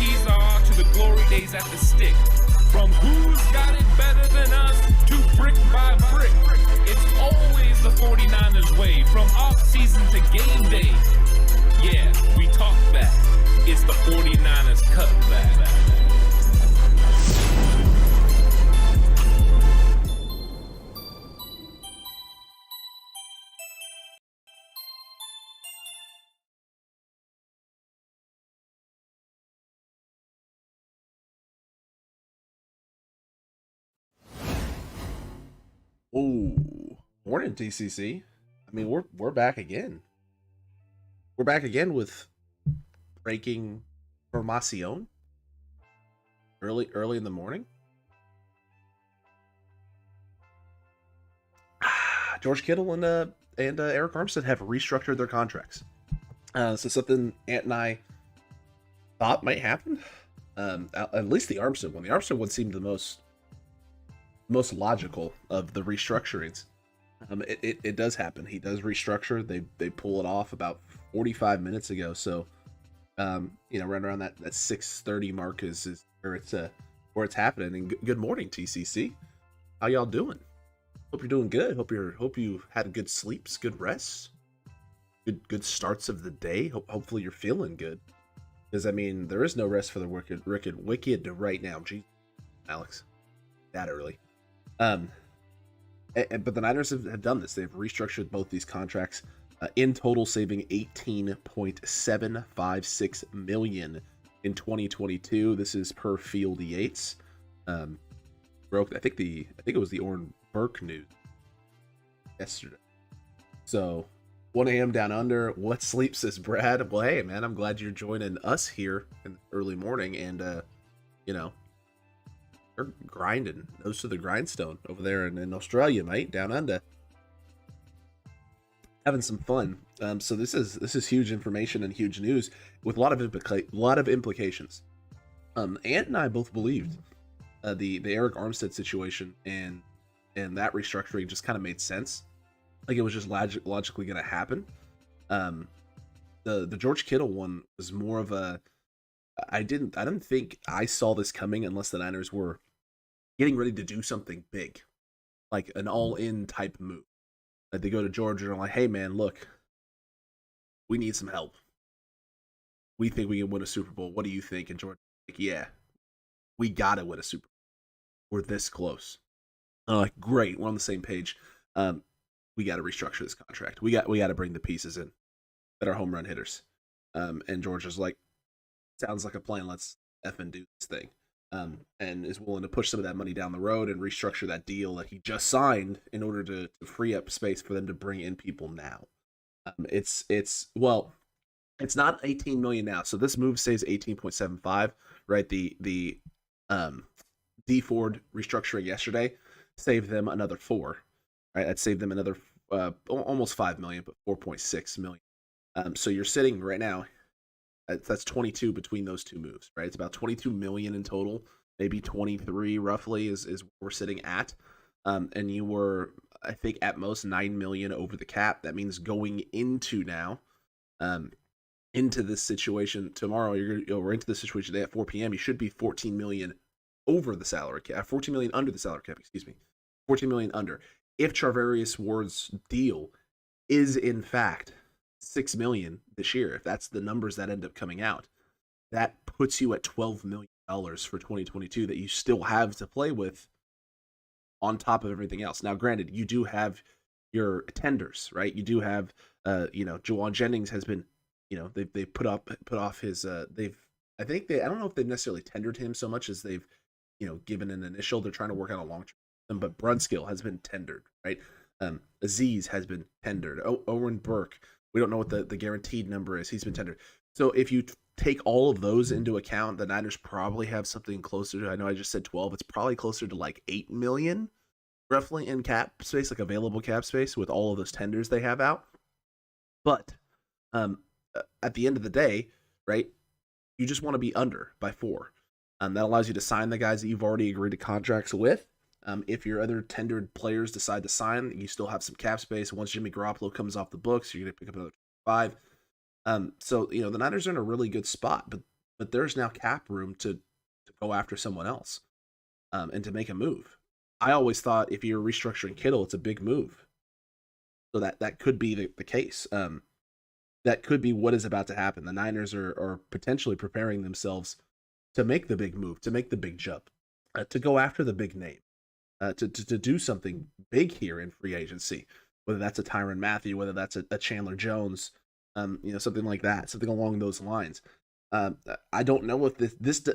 keys are to the glory days at the stick. From who's got it better than us to brick by brick. It's always the 49ers way, from off-season to game day. Yeah, we talk back. It's the 49ers Cutback. Oh, morning, TCC. I mean, we're back again. We're back again with breaking formación early in the morning. George Kittle and Arik Armstead have restructured their contracts. So something Ant and I thought might happen. At least the Armstead one. The Armstead one seemed the most logical of the restructurings. It does happen. He does restructure. They pull it off about 45 minutes ago. So, right around that 6:30 mark is where it's happening. And good morning, TCC. How y'all doing? Hope you're doing good. Hope you had good sleeps, good rests, good starts of the day. Hopefully you're feeling good. Because I mean, there is no rest for the wicked right now. Gee, Alex, that early. But the Niners have done this. They've restructured both these contracts, in total saving $18.756 million in 2022. This is per Field Yates. Broke. I think it was the Oren Burke news yesterday. So 1 a.m. down under. What sleep, says Brad? Well, hey man, I'm glad you're joining us here in the early morning, and they're grinding, nose to the grindstone over there in Australia, mate, down under, having some fun. So this is huge information and huge news with a lot of implications. Ant and I both believed the Arik Armstead situation and that restructuring just kind of made sense. Like it was just logically going to happen. The George Kittle one was more of a I didn't think I saw this coming unless the Niners were getting ready to do something big, like an all-in type move. Like they go to George and are like, hey man, look, we need some help. We think we can win a Super Bowl. What do you think? And George like, yeah, we gotta win a Super Bowl. We're this close. I'm like, great, we're on the same page. We got to restructure this contract. We got to bring the pieces in that are home run hitters. And George is like, sounds like a plan. Let's effing do this thing. And is willing to push some of that money down the road and restructure that deal that he just signed in order to free up space for them to bring in people now. It's not 18 million now. So this move saves 18.75, right? The D Ford restructuring yesterday saved them another 4, right? That saved them another almost 5 million, but 4.6 million. So you're sitting right now, that's 22 between those two moves, right? It's about 22 million in total, maybe 23 roughly is where we're sitting at. And you were, I think, at most 9 million over the cap. That means going into now, into this situation tomorrow, we're into this situation today at 4 p.m. You should be 14 million over the salary cap, 14 million under the salary cap, 14 million under. If Charvarius Ward's deal is in fact 6 million this year, if that's the numbers that end up coming out, that puts you at $12 million for 2022 that you still have to play with on top of everything else. Now, granted, you do have your tenders, right? You do have, Juwan Jennings has been, they put off his, I don't know if they've necessarily tendered him so much as they've, given an initial. They're trying to work out a long-term, but Brunskill has been tendered, right? Aziz has been tendered. Owen Burke, we don't know what the guaranteed number is. He's been tendered. So if you take all of those into account, the Niners probably have something closer to, I know I just said 12, it's probably closer to like 8 million roughly in cap space, like available cap space with all of those tenders they have out. But at the end of the day, right, you just want to be under by 4. That allows you to sign the guys that you've already agreed to contracts with. If your other tendered players decide to sign, you still have some cap space. Once Jimmy Garoppolo comes off the books, you're going to pick up another 5. So, the Niners are in a really good spot, but but there's now cap room to go after someone else, and to make a move. I always thought if you're restructuring Kittle, it's a big move. So that could be the case. That could be what is about to happen. The Niners are potentially preparing themselves to make the big move, to make the big jump, to go after the big name, to do something big here in free agency, whether that's a Tyrann Mathieu, whether that's a Chandler Jones, something like that, something along those lines. I don't know if this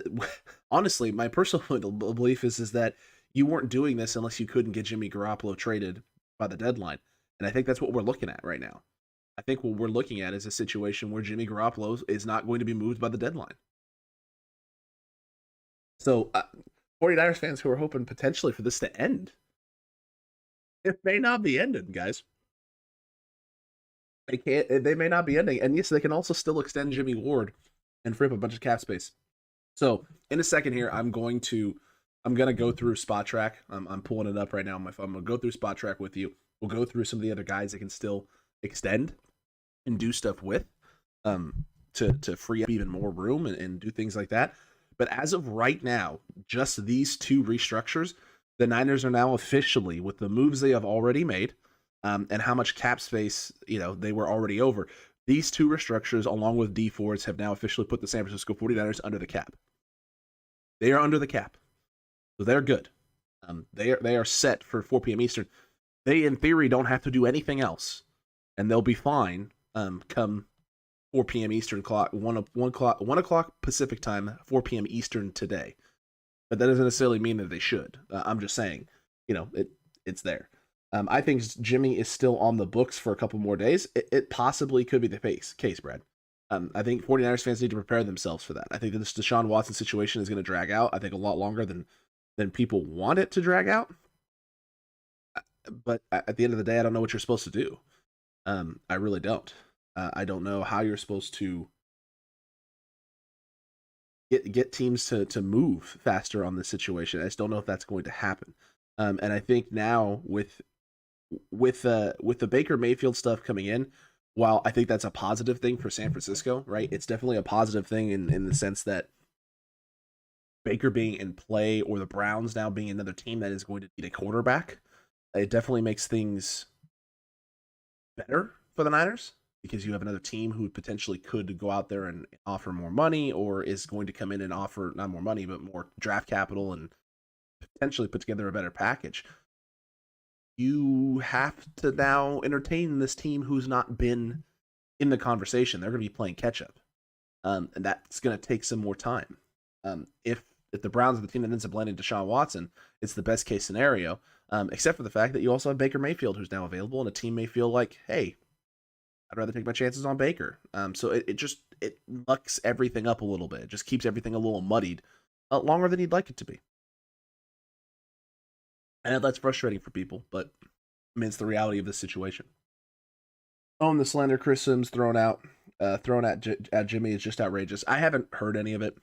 honestly, my personal belief is that you weren't doing this unless you couldn't get Jimmy Garoppolo traded by the deadline. And I think that's what we're looking at right now. I think what we're looking at is a situation where Jimmy Garoppolo is not going to be moved by the deadline. So 49ers fans who are hoping potentially for this to end, it may not be ending, guys. They may not be ending. And yes, they can also still extend Jimmy Ward and free up a bunch of cap space. So in a second here, I'm gonna go through Spot Track. I'm pulling it up right now on my phone. I'm gonna go through Spot Track with you. We'll go through some of the other guys that can still extend and do stuff with, to free up even more room and do things like that. But as of right now, just these two restructures, the Niners are now officially, with the moves they have already made, and how much cap space they were already over. These two restructures, along with D Fords, have now officially put the San Francisco 49ers under the cap. They are under the cap, so they're good. They are set for 4 p.m. Eastern. They, in theory, don't have to do anything else, and they'll be fine come 4 p.m. Eastern clock, 1 o'clock Pacific time, 4 p.m. Eastern today. But that doesn't necessarily mean that they should. I'm just saying, it's there. I think Jimmy is still on the books for a couple more days. It possibly could be the case, Brad. I think 49ers fans need to prepare themselves for that. I think that this Deshaun Watson situation is going to drag out, I think, a lot longer than people want it to drag out. But at the end of the day, I don't know what you're supposed to do. I really don't. I don't know how you're supposed to get teams to move faster on this situation. I just don't know if that's going to happen. And I think now with the Baker Mayfield stuff coming in, while I think that's a positive thing for San Francisco, right? It's definitely a positive thing in the sense that Baker being in play, or the Browns now being another team that is going to need a quarterback. It definitely makes things better for the Niners, because you have another team who potentially could go out there and offer more money, or is going to come in and offer not more money, but more draft capital and potentially put together a better package. You have to now entertain this team who's not been in the conversation. They're going to be playing catch up. And that's going to take some more time. If the Browns are the team that ends up landing Deshaun Watson, it's the best case scenario, except for the fact that you also have Baker Mayfield who's now available, and a team may feel like, hey, I'd rather take my chances on Baker. So it mucks everything up a little bit. It just keeps everything a little muddied longer than you'd like it to be. And that's frustrating for people, but I mean, it's the reality of this situation. The slander Chris Sims thrown at Jimmy is just outrageous. I haven't heard any of it.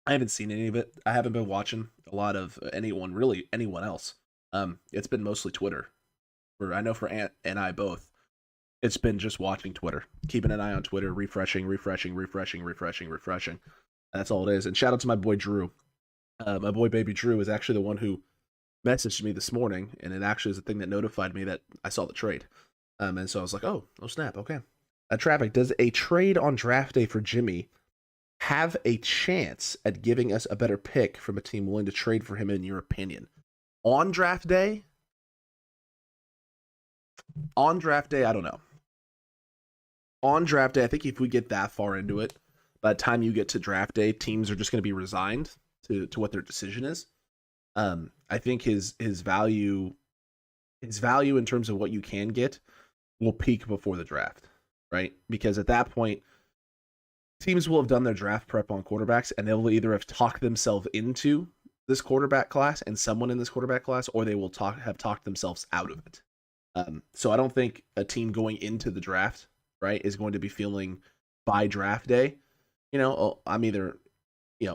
I haven't seen any of it. I haven't been watching a lot of anyone else. It's been mostly Twitter. I know for Ant and I both, it's been just watching Twitter, keeping an eye on Twitter, refreshing. That's all it is. And shout out to my boy Drew. My boy Baby Drew is actually the one who messaged me this morning, and it actually is the thing that notified me that I saw the trade. And so I was like, oh snap, okay. Traffic, does a trade on draft day for Jimmy have a chance at giving us a better pick from a team willing to trade for him, in your opinion? On draft day, I don't know. On draft day, I think if we get that far into it, by the time you get to draft day, teams are just going to be resigned to what their decision is. I think his value in terms of what you can get will peak before the draft, right? Because at that point, teams will have done their draft prep on quarterbacks, and they will either have talked themselves into this quarterback class and someone in this quarterback class, or they will have talked themselves out of it. So I don't think a team going into the draft, right, is going to be feeling by draft day, I'm either,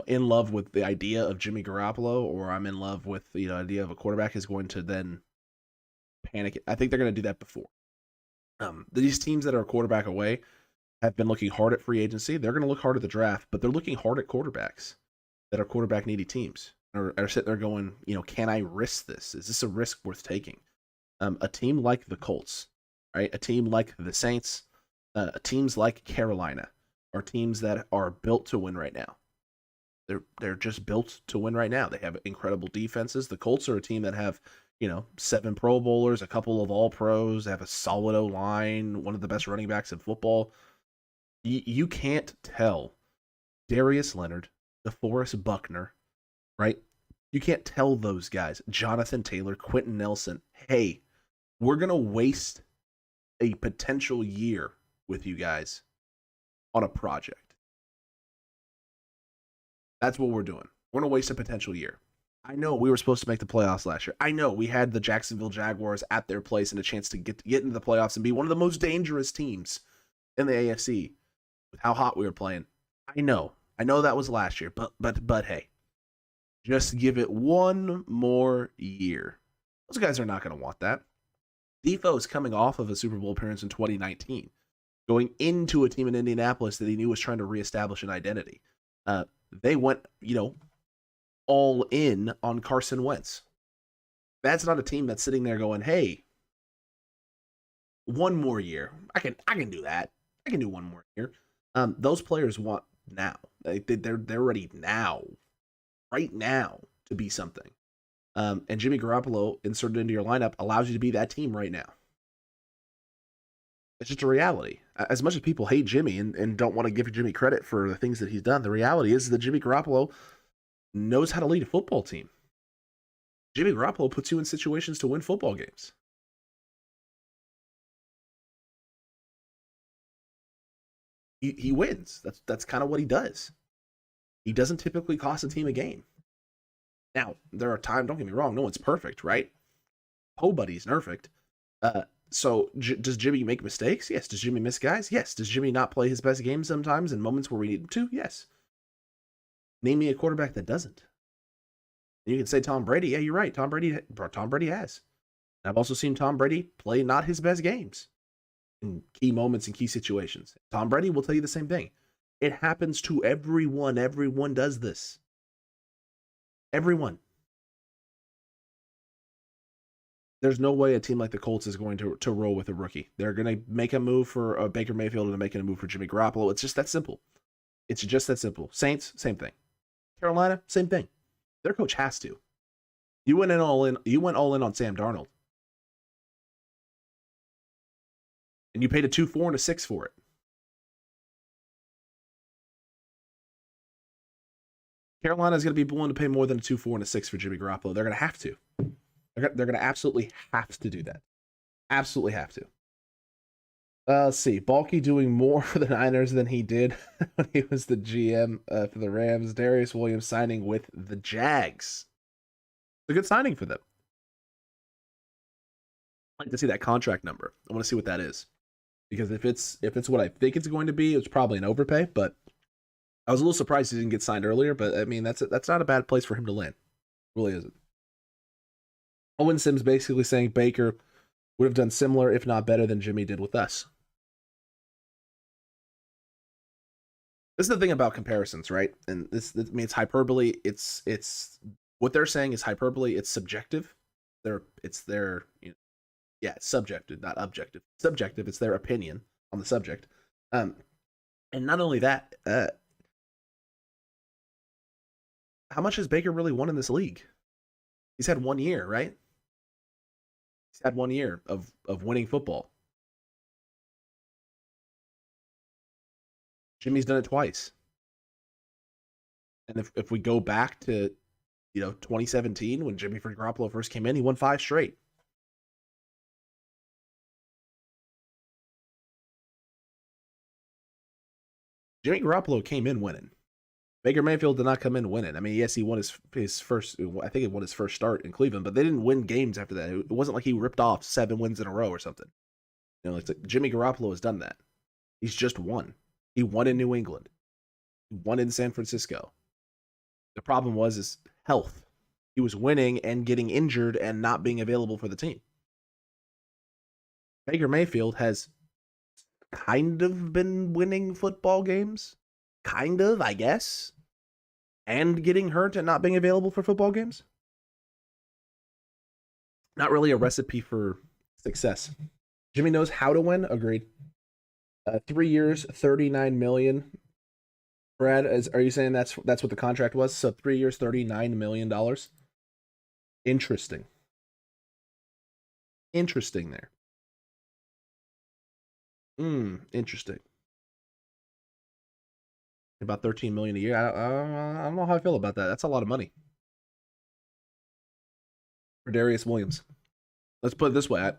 in love with the idea of Jimmy Garoppolo, or I'm in love with the idea of a quarterback, is going to then panic. I think they're going to do that before. These teams that are a quarterback away, have been looking hard at free agency. They're going to look hard at the draft, but they're looking hard at quarterbacks that are quarterback needy teams. Are sitting there going, can I risk this? Is this a risk worth taking? A team like the Colts, right? A team like the Saints, teams like Carolina are teams that are built to win right now. They're just built to win right now. They have incredible defenses. The Colts are a team that have, 7 Pro Bowlers, a couple of All Pros, have a solid O-line, one of the best running backs in football. You can't tell Darius Leonard, DeForest Buckner, right? You can't tell those guys, Jonathan Taylor, Quentin Nelson, hey, we're going to waste a potential year with you guys on a project. That's what we're doing. We're going to waste a potential year. I know we were supposed to make the playoffs last year. I know we had the Jacksonville Jaguars at their place and a chance to get into the playoffs and be one of the most dangerous teams in the AFC with how hot we were playing. I know that was last year, but hey, just give it one more year. Those guys are not going to want that. Defoe is coming off of a Super Bowl appearance in 2019, going into a team in Indianapolis that he knew was trying to reestablish an identity. They went, all in on Carson Wentz. That's not a team that's sitting there going, hey, one more year. I can do that. I can do one more year. Those players want now. They're ready now, right now, to be something. And Jimmy Garoppolo inserted into your lineup allows you to be that team right now. It's just a reality. As much as people hate Jimmy and don't want to give Jimmy credit for the things that he's done, the reality is that Jimmy Garoppolo knows how to lead a football team. Jimmy Garoppolo puts you in situations to win football games. He wins. That's kind of what he does. He doesn't typically cost a team a game. Now, there are times, don't get me wrong, no one's perfect, right? Nobody's perfect. So does Jimmy make mistakes? Yes. Does Jimmy miss guys? Yes. Does Jimmy not play his best game sometimes in moments where we need him to? Yes. Name me a quarterback that doesn't. And you can say Tom Brady. Yeah, you're right. Tom Brady has. I've also seen Tom Brady play not his best games in key moments and key situations. Tom Brady will tell you the same thing. It happens to everyone. Everyone does this. Everyone. There's no way a team like the Colts is going to roll with a rookie. They're going to make a move for Baker Mayfield and making a move for Jimmy Garoppolo. It's just that simple. It's just that simple. Saints, same thing. Carolina, same thing. Their coach has to. You went all in on Sam Darnold. And you paid a 2-4 and a 6 for it. Carolina is going to be willing to pay more than a 2-4 and a 6 for Jimmy Garoppolo. They're going to have to. They're going to absolutely have to do that. Absolutely have to. Let's see. Balky doing more for the Niners than he did when he was the GM for the Rams. Darius Williams signing with the Jags. It's a good signing for them. I'd like to see that contract number. I want to see what that is. Because if it's what I think it's going to be, it's probably an overpay. But I was a little surprised he didn't get signed earlier. But I mean, that's not a bad place for him to land. It really isn't. Owen Sims basically saying Baker would have done similar, if not better, than Jimmy did with us. This is the thing about comparisons, right? And this I mean, it's hyperbole. It's what they're saying is hyperbole. It's subjective. It's subjective, not objective. Subjective. It's their opinion on the subject. And not only that, how much has Baker really won in this league? He's had 1 year, right? He's had 1 year of winning football. Jimmy's done it twice. And if we go back to 2017 when Jimmy Garoppolo first came in, he won 5 straight. Jimmy Garoppolo came in winning. Baker Mayfield did not come in winning. I mean, yes, he won his first. I think he won his first start in Cleveland, but they didn't win games after that. It wasn't like he ripped off 7 wins in a row or something. It's like Jimmy Garoppolo has done that. He's just won. He won in New England. He won in San Francisco. The problem was his health. He was winning and getting injured and not being available for the team. Baker Mayfield has kind of been winning football games. Kind of, I guess. And getting hurt and not being available for football games. Not really a recipe for success. Jimmy knows how to win. Agreed. 3 years, $39 million. Brad, are you saying that's what the contract was? So 3 years, $39 million. Interesting. Interesting there. Interesting. About $13 million a year. I don't know how I feel about that. That's a lot of money for Darius Williams. Let's put it this way.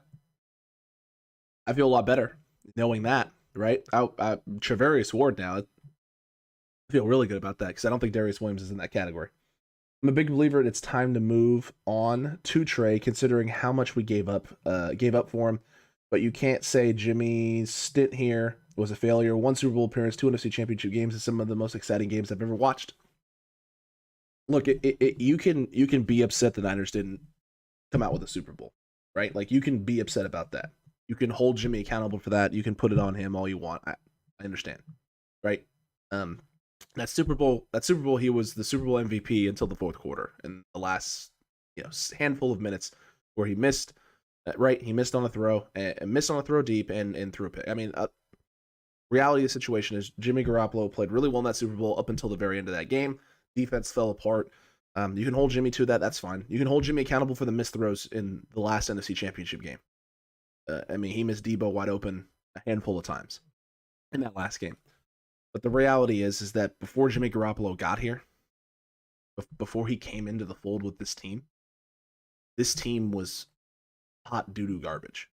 I feel a lot better knowing that, right? Travarius Ward now. I feel really good about that because I don't think Darius Williams is in that category. I'm a big believer it's time to move on to Trey, considering how much we gave up for him. But you can't say Jimmy's stint here was a failure. 1 Super Bowl appearance, 2 NFC Championship games, and some of the most exciting games I've ever watched. Look, you can be upset the Niners didn't come out with a Super Bowl, right? Like, you can be upset about that. You can hold Jimmy accountable for that. You can put it on him all you want. I understand, right? That Super Bowl, he was the Super Bowl MVP until the fourth quarter, and the last handful of minutes where he missed. Right, he missed on a throw, and missed on a throw deep, and threw a pick. I mean, reality of the situation is Jimmy Garoppolo played really well in that Super Bowl up until the very end of that game. Defense fell apart. You can hold Jimmy to that. That's fine. You can hold Jimmy accountable for the missed throws in the last NFC Championship game. I mean, he missed Debo wide open a handful of times in that last game. But the reality is that before Jimmy Garoppolo got here, before he came into the fold with this team was hot doo-doo garbage.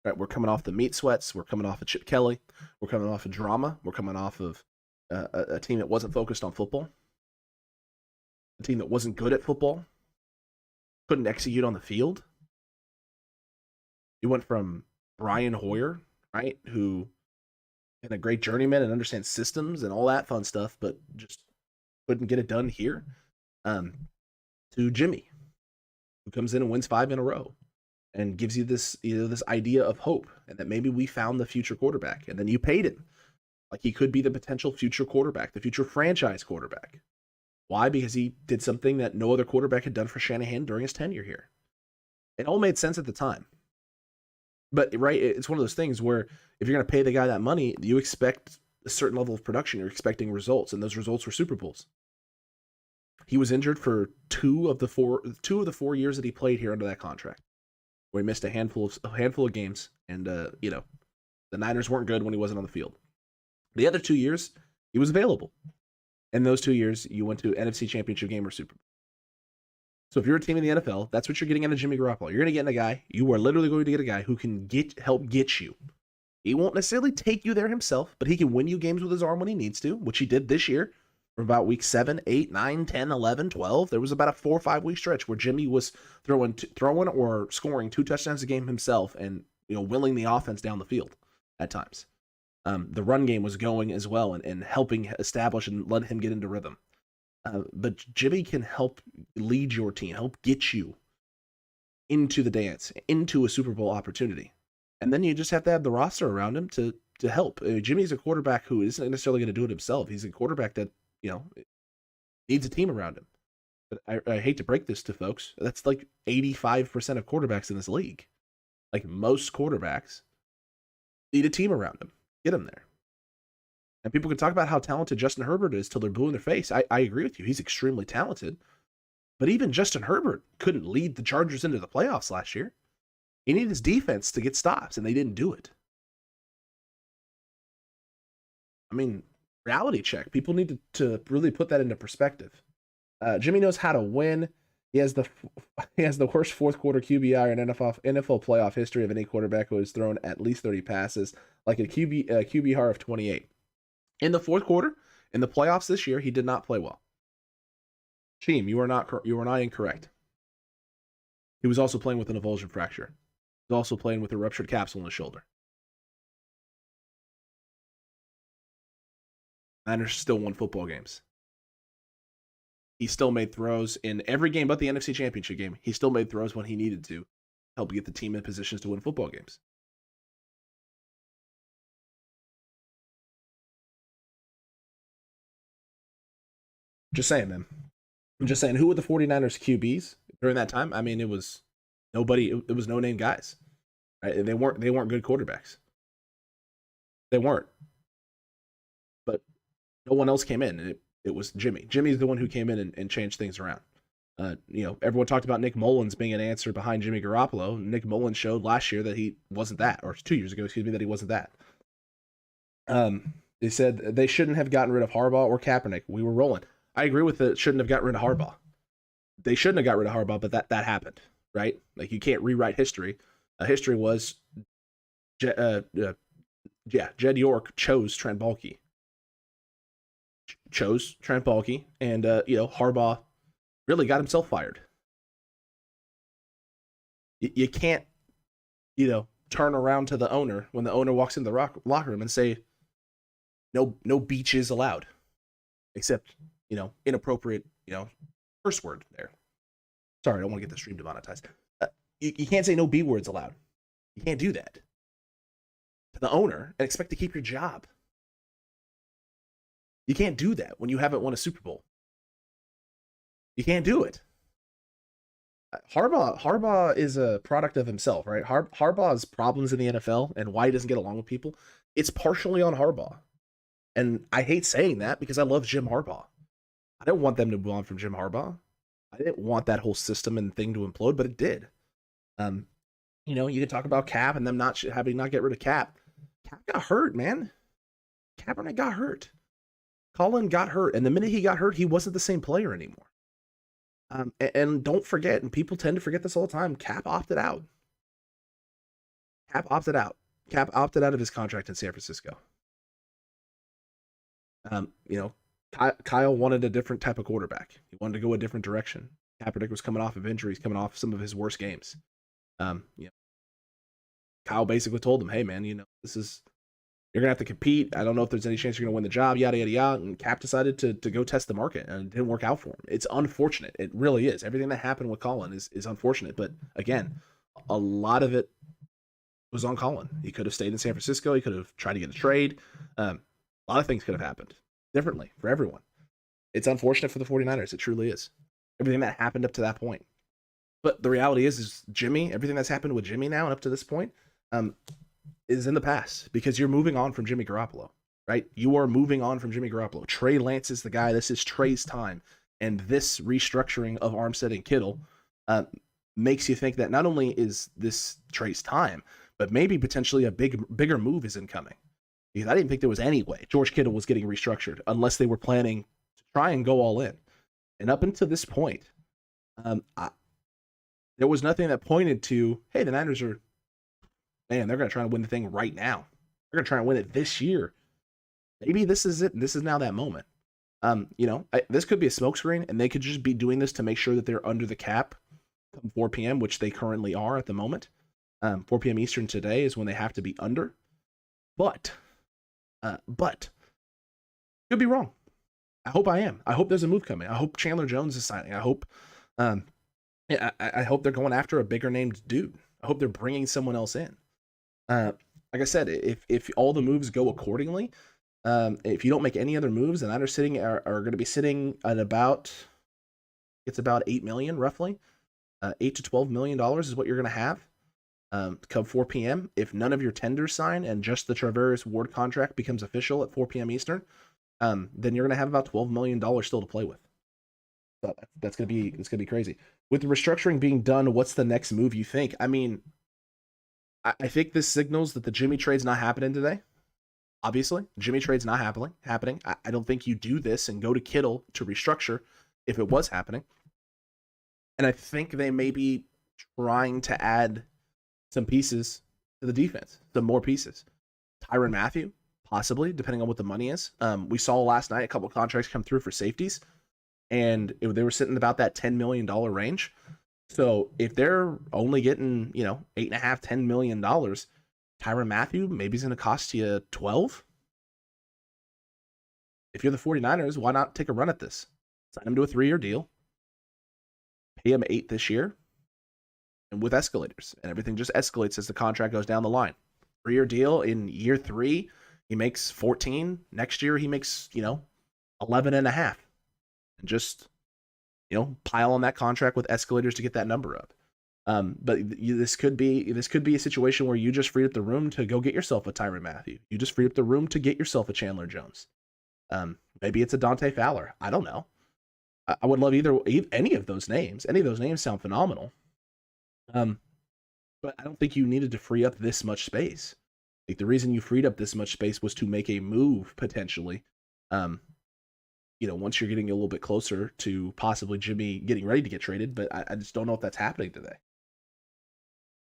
Right, we're coming off the meat sweats. We're coming off of Chip Kelly. We're coming off of drama. We're coming off of a team that wasn't focused on football. A team that wasn't good at football. Couldn't execute on the field. You went from Brian Hoyer, right, who been a great journeyman and understands systems and all that fun stuff, but just couldn't get it done here, to Jimmy, who comes in and wins 5 in a row. And gives you this idea of hope, and that maybe we found the future quarterback, and then you paid him like he could be the potential future quarterback, the future franchise quarterback. Why? Because he did something that no other quarterback had done for Shanahan during his tenure here. It all made sense at the time. But right, it's one of those things where if you're going to pay the guy that money, you expect a certain level of production. You're expecting results, and those results were Super Bowls. He was injured for two of the four years that he played here under that contract, where he missed a handful of games, and the Niners weren't good when he wasn't on the field. The other 2 years, he was available. In those 2 years, you went to NFC Championship game or Super Bowl. So if you're a team in the NFL, that's what you're getting out of Jimmy Garoppolo. You're going to get a guy. You are literally going to get a guy who can help get you. He won't necessarily take you there himself, but he can win you games with his arm when he needs to, which he did this year. From about week 7, 8, 9, 10, 11, 12, there was about a 4 or 5 week stretch where Jimmy was throwing or scoring 2 touchdowns a game himself, and willing the offense down the field at times. The run game was going as well, and helping establish and let him get into rhythm. But Jimmy can help lead your team, help get you into the dance, into a Super Bowl opportunity, and then you just have to have the roster around him to help. Jimmy's a quarterback who isn't necessarily going to do it himself. He's a quarterback that needs a team around him. But I hate to break this to folks. That's like 85% of quarterbacks in this league. Like, most quarterbacks need a team around him. Get him there. And people can talk about how talented Justin Herbert is till they're blue in their face. I agree with you. He's extremely talented. But even Justin Herbert couldn't lead the Chargers into the playoffs last year. He needed his defense to get stops, and they didn't do it. I mean, reality check. People need to really put that into perspective. Jimmy knows how to win. He has the worst fourth quarter QBR in NFL playoff history of any quarterback who has thrown at least 30 passes, like a QBR of 28. In the fourth quarter, in the playoffs this year, he did not play well. Cheem, you are not incorrect. He was also playing with an avulsion fracture. He was also playing with a ruptured capsule in his shoulder. Niners still won football games. He still made throws in every game but the NFC Championship game. He still made throws when he needed to help get the team in positions to win football games. Just saying, man. I'm just saying, who were the 49ers QBs during that time? I mean, it was nobody. It was no-name guys. Right? They weren't good quarterbacks. They weren't. But no one else came in, and it was Jimmy. Jimmy's the one who came in and changed things around. Everyone talked about Nick Mullins being an answer behind Jimmy Garoppolo. Nick Mullins showed last year that he wasn't that, or 2 years ago, that he wasn't that. They said they shouldn't have gotten rid of Harbaugh or Kaepernick. We were rolling. I agree with it. Shouldn't have gotten rid of Harbaugh. They shouldn't have got rid of Harbaugh, but that happened, right? Like, you can't rewrite history. History was, Jed York chose Trent Baalke. And Harbaugh really got himself fired. You can't, turn around to the owner when the owner walks in the locker room and say, no beaches allowed, except, inappropriate, curse word there. Sorry, I don't want to get the stream demonetized. You can't say no B words allowed. You can't do that to the owner and expect to keep your job. You can't do that when you haven't won a Super Bowl. You can't do it. Harbaugh is a product of himself, right? Harbaugh's problems in the NFL and why he doesn't get along with people, it's partially on Harbaugh. And I hate saying that because I love Jim Harbaugh. I didn't want them to move on from Jim Harbaugh. I didn't want that whole system and thing to implode, but it did. You can talk about Cap and them not get rid of Cap. Cap got hurt, man. Kaepernick got hurt. Colin got hurt, and the minute he got hurt, he wasn't the same player anymore. And don't forget, and people tend to forget this all the time, Cap opted out. Cap opted out of his contract in San Francisco. Kyle wanted a different type of quarterback. He wanted to go a different direction. Kaepernick was coming off of injuries, coming off some of his worst games. Kyle basically told him, hey, man, you're going to have to compete. I don't know if there's any chance you're going to win the job, yada, yada, yada. And Cap decided to go test the market, and it didn't work out for him. It's unfortunate. It really is. Everything that happened with Colin is unfortunate. But again, a lot of it was on Colin. He could have stayed in San Francisco. He could have tried to get a trade. A lot of things could have happened differently for everyone. It's unfortunate for the 49ers. It truly is. Everything that happened up to that point. But the reality is Jimmy, everything that's happened with Jimmy now and up to this point, is in the past because you're moving on from Jimmy Garoppolo, right? You are moving on from Jimmy Garoppolo. Trey Lance is the guy. This is Trey's time. And this restructuring of Armstead and Kittle makes you think that not only is this Trey's time, but maybe potentially a bigger move is incoming. Because I didn't think there was any way George Kittle was getting restructured unless they were planning to try and go all in. And up until this point, there was nothing that pointed to, hey, the Niners are, man, they're going to try to win the thing right now. They're going to try and win it this year. Maybe this is it, and this is now that moment. This could be a smokescreen, and they could just be doing this to make sure that they're under the cap come 4 p.m., which they currently are at the moment. 4 p.m. Eastern today is when they have to be under. But could be wrong. I hope I am. I hope there's a move coming. I hope Chandler Jones is signing. I hope, I hope they're going after a bigger named dude. I hope they're bringing someone else in. Like I said, if all the moves go accordingly, if you don't make any other moves, the Niners are going to be sitting at about $8 million roughly, $8 to $12 million is what you're going to have. Come 4 p.m. If none of your tenders sign and just the Travis Ward contract becomes official at 4 p.m. Eastern, then you're going to have about $12 million still to play with. So it's going to be crazy. With the restructuring being done, what's the next move you think? I mean, I think this signals that the Jimmy trade's not happening today. Obviously, Jimmy trade's not happening. I don't think you do this and go to Kittle to restructure if it was happening. And I think they may be trying to add some pieces to the defense, some more pieces. Tyrann Mathieu, possibly, depending on what the money is. We saw last night a couple of contracts come through for safeties, and they were sitting about that $10 million range. So if they're only getting, $8.5, $10 million, Tyrann Mathieu maybe is going to cost you 12. If you're the 49ers, why not take a run at this? Sign him to a 3-year deal. Pay him 8 this year. And with escalators, and everything just escalates as the contract goes down the line. 3-year deal. In year 3, he makes 14. Next year he makes 11.5. Just, pile on that contract with escalators to get that number up. But this could be a situation where you just freed up the room to go get yourself a Tyrann Mathieu. You just freed up the room to get yourself a Chandler Jones. Maybe it's a Dante Fowler. I don't know. I would love any of those names. Any of those names sound phenomenal. But I don't think you needed to free up this much space. Like, the reason you freed up this much space was to make a move potentially. Once you're getting a little bit closer to possibly Jimmy getting ready to get traded, but I just don't know if that's happening today.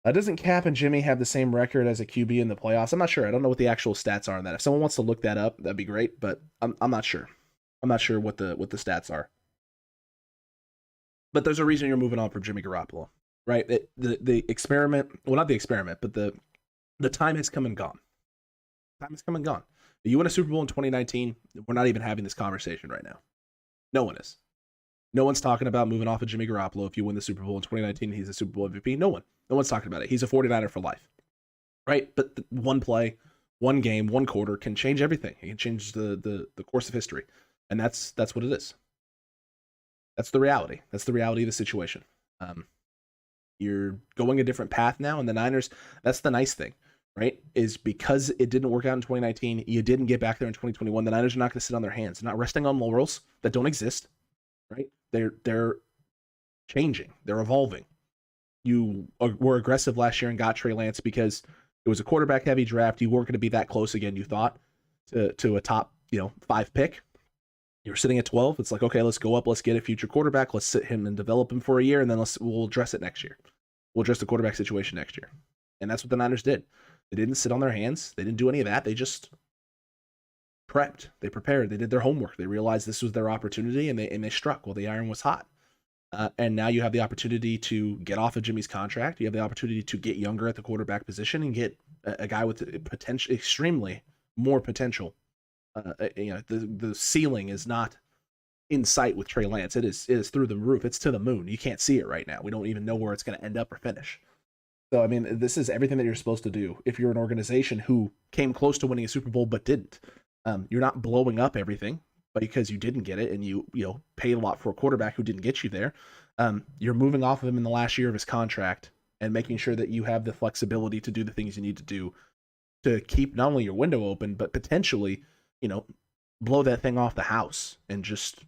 Doesn't Cap and Jimmy have the same record as a QB in the playoffs? I'm not sure. I don't know what the actual stats are on that. If someone wants to look that up, that'd be great, but I'm not sure. I'm not sure what the stats are. But there's a reason you're moving on for Jimmy Garoppolo, right? The experiment, well, not the experiment, but the time has come and gone. Time has come and gone. You win a Super Bowl in 2019, we're not even having this conversation right now. No one is. No one's talking about moving off of Jimmy Garoppolo if you win the Super Bowl in 2019 and he's a Super Bowl MVP. No one's talking about it. He's a 49er for life, right? But one play, one game, one quarter can change everything. It can change the course of history, and that's what it is. That's the reality. That's the reality of the situation. You're going a different path now, and the Niners, that's the nice thing, right? Is because it didn't work out in 2019, you didn't get back there in 2021, the Niners are not going to sit on their hands. They're not resting on laurels that don't exist, right? They're changing. They're evolving. You were aggressive last year and got Trey Lance because it was a quarterback-heavy draft. You weren't going to be that close again, you thought, to a top 5 pick. You're sitting at 12. It's like, okay, let's go up. Let's get a future quarterback. Let's sit him and develop him for a year, and then we'll address it next year. We'll address the quarterback situation next year. And that's what the Niners did. They didn't sit on their hands. They didn't do any of that. They just prepped. They prepared. They did their homework. They realized this was their opportunity, and they struck while the iron was hot. And now you have the opportunity to get off of Jimmy's contract. You have the opportunity to get younger at the quarterback position and get a guy with potential, extremely more potential. The ceiling is not in sight with Trey Lance. It is through the roof. It's to the moon. You can't see it right now. We don't even know where it's going to end up or finish. So, I mean, this is everything that you're supposed to do. If you're an organization who came close to winning a Super Bowl but didn't, you're not blowing up everything because you didn't get it and you paid a lot for a quarterback who didn't get you there. You're moving off of him in the last year of his contract and making sure that you have the flexibility to do the things you need to do to keep not only your window open, but potentially, blow that thing off the house and just,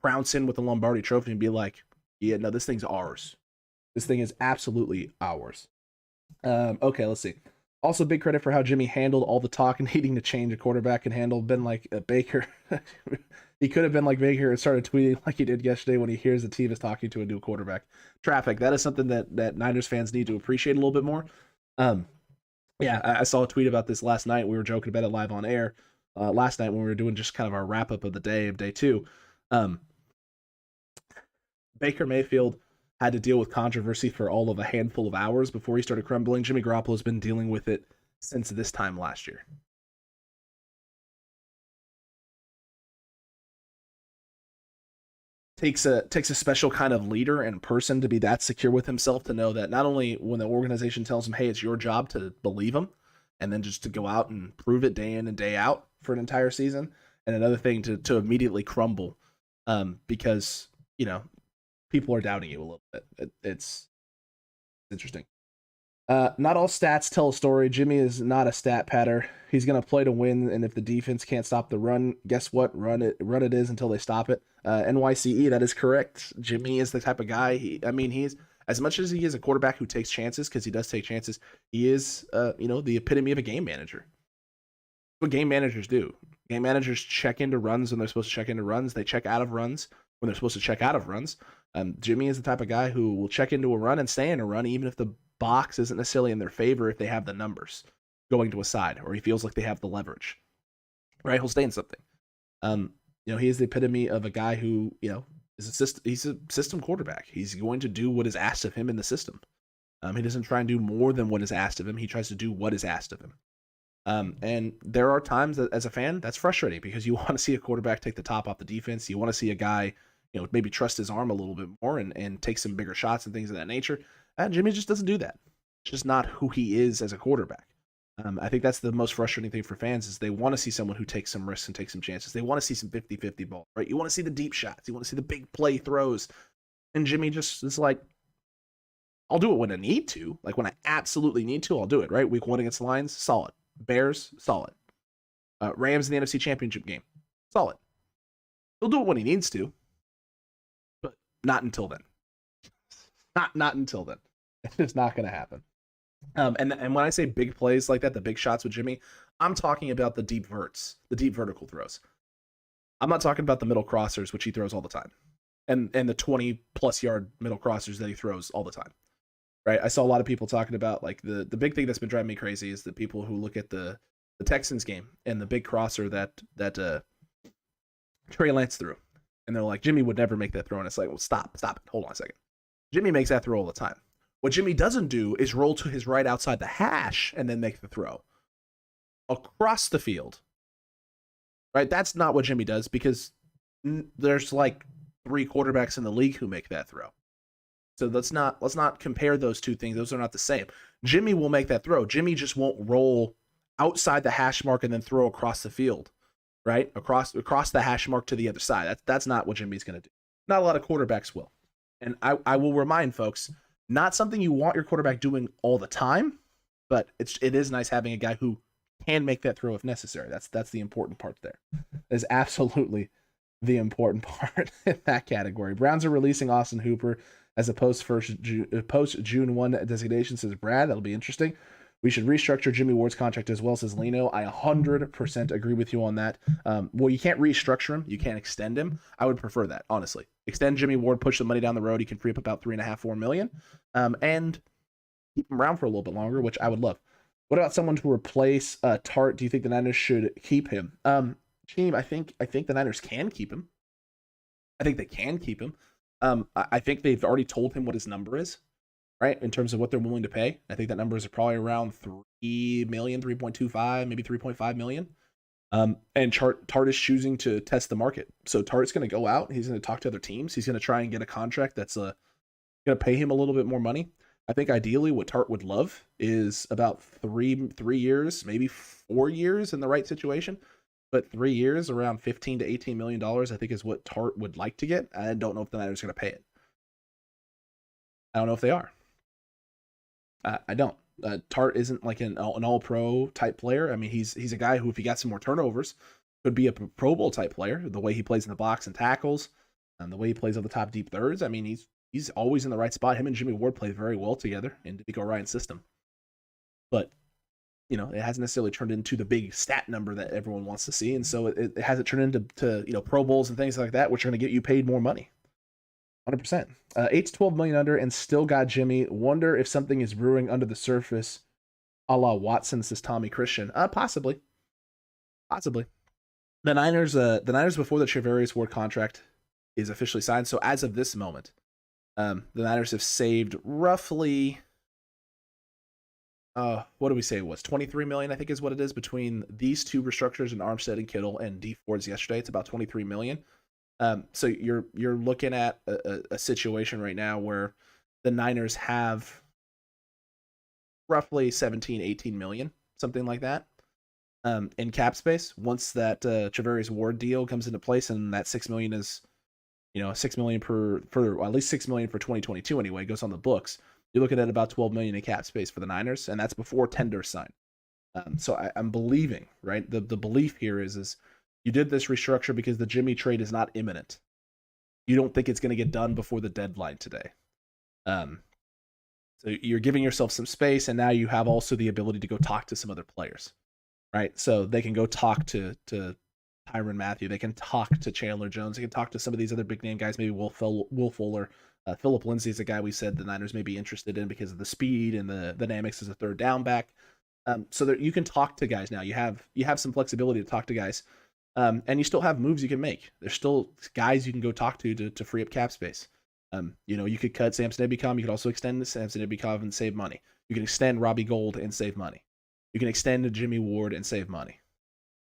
prounce in with the Lombardi Trophy and be like, yeah, no, this thing's ours. This thing is absolutely ours. Okay, let's see. Also, big credit for how Jimmy handled all the talk and needing to change a quarterback and been like a Baker. He could have been like Baker and started tweeting like he did yesterday when he hears the team is talking to a new quarterback. Traffic, that is something that Niners fans need to appreciate a little bit more. Yeah, I saw a tweet about this last night. We were joking about it live on air last night when we were doing just kind of our wrap-up of the day, of day 2. Baker Mayfield had to deal with controversy for all of a handful of hours before he started crumbling. Jimmy Garoppolo has been dealing with it since this time last year. Takes a special kind of leader and person to be that secure with himself to know that not only when the organization tells him, hey, it's your job to believe him, and then just to go out and prove it day in and day out for an entire season, and another thing to immediately crumble because, people are doubting you a little bit. It's interesting. Not all stats tell a story. Jimmy is not a stat patter. He's going to play to win, and if the defense can't stop the run, guess what? Run it is until they stop it. NYCE, that is correct. Jimmy is the type of guy. He's, as much as he is a quarterback who takes chances, because he does take chances, he is, the epitome of a game manager. What game managers do. Game managers check into runs when they're supposed to check into runs. They check out of runs when they're supposed to check out of runs. Jimmy is the type of guy who will check into a run and stay in a run, even if the box isn't necessarily in their favor if they have the numbers going to a side, or he feels like they have the leverage. Right? He'll stay in something. He is the epitome of a guy who, he's a system quarterback. He's going to do what is asked of him in the system. He doesn't try and do more than what is asked of him. He tries to do what is asked of him. And there are times that, as a fan, that's frustrating because you want to see a quarterback take the top off the defense. You want to see a guy, maybe trust his arm a little bit more and take some bigger shots and things of that nature. And Jimmy just doesn't do that. It's just not who he is as a quarterback. I think that's the most frustrating thing for fans is they want to see someone who takes some risks and takes some chances. They want to see some 50-50 ball, right? You want to see the deep shots. You want to see the big play throws. And Jimmy just is like, I'll do it when I need to. Like when I absolutely need to, I'll do it, right? Week 1 against the Lions, solid. Bears, solid. Rams in the NFC Championship game, solid. He'll do it when he needs to, but not until then. Not until then. It's not going to happen. And when I say big plays like that, the big shots with Jimmy, I'm talking about the deep verts, the deep vertical throws. I'm not talking about the middle crossers, which he throws all the time, and the 20-plus yard middle crossers that he throws all the time. Right? I saw a lot of people talking about like the big thing that's been driving me crazy is the people who look at the Texans game and the big crosser that Trey Lance threw, and they're like, Jimmy would never make that throw, and it's like, well, stop it, hold on a second. Jimmy makes that throw all the time. What Jimmy doesn't do is roll to his right outside the hash and then make the throw across the field. Right? That's not what Jimmy does because there's like 3 quarterbacks in the league who make that throw. So let's not compare those two things. Those are not the same. Jimmy will make that throw. Jimmy just won't roll outside the hash mark and then throw across the field, right? Across the hash mark to the other side. That's not what Jimmy's going to do. Not a lot of quarterbacks will. And I will remind folks, not something you want your quarterback doing all the time, but it is nice having a guy who can make that throw if necessary. That's the important part there. That is absolutely the important part in that category. Browns are releasing Austin Hooper as a post June 1 designation, says Brad. That'll be interesting. We should restructure Jimmy Ward's contract as well, says Lino. I 100% agree with you on that. Well, you can't restructure him. You can't extend him. I would prefer that, honestly. Extend Jimmy Ward, push the money down the road. He can free up about $3.5-4 million, and keep him around for a little bit longer, which I would love. What about someone to replace Tart? Do you think the Niners should keep him? Team, I think the Niners can keep him. I think they can keep him. I think they've already told him what his number is, right? In terms of what they're willing to pay. I think that number is probably around 3 million, 3.25, maybe 3.5 million. And Tart is choosing to test the market. So Tart's going to go out. He's going to talk to other teams. He's going to try and get a contract that's going to pay him a little bit more money. I think ideally what Tart would love is about three years, maybe 4 years in the right situation. But 3 years, around $15 to $18 million, I think is what Tart would like to get. I don't know if the Niners are going to pay it. I don't know if they are. I don't. Tart isn't like an all-pro type player. I mean, he's a guy who, if he got some more turnovers, could be a Pro Bowl type player. The way he plays in the box and tackles, and the way he plays on the top deep thirds. I mean, he's always in the right spot. Him and Jimmy Ward play very well together in DeMeco Ryans' system. But it hasn't necessarily turned into the big stat number that everyone wants to see, and so it hasn't turned into Pro Bowls and things like that, which are going to get you paid more money. 100%. 8 to 12 million under, and still got Jimmy. Wonder if something is brewing under the surface, a la Watson, says Tommy Christian. Possibly. The Niners before the Trevarius Ward contract is officially signed. So as of this moment, the Niners have saved roughly. What do we say it was? 23 million, I think is what it is, between these two restructures and Armstead and Kittle and D Ford's yesterday. It's about 23 million. So you're looking at a situation right now where the Niners have roughly 17, 18 million, something like that, in cap space. Once that Trevarius Ward deal comes into place, and that 6 million is, $6 million for at least $6 million for 2022 anyway, goes on the books. You're looking at about 12 million in cap space for the Niners, and that's before tender sign. So I'm believing, right? The belief here is you did this restructure because the Jimmy trade is not imminent. You don't think it's going to get done before the deadline today. So you're giving yourself some space, and now you have also the ability to go talk to some other players, right? So they can go talk to Tyrann Mathieu. They can talk to Chandler Jones. They can talk to some of these other big name guys, maybe Will Fuller. Philip Lindsay is a guy we said the Niners may be interested in because of the speed and the dynamics as a third down back. So that you can talk to guys now. You have some flexibility to talk to guys, and you still have moves you can make. There's still guys you can go talk to free up cap space. You could cut Samson Ebukam. You could also extend Samson Ebukam and save money. You can extend Robbie Gould and save money. You can extend Jimmy Ward and save money.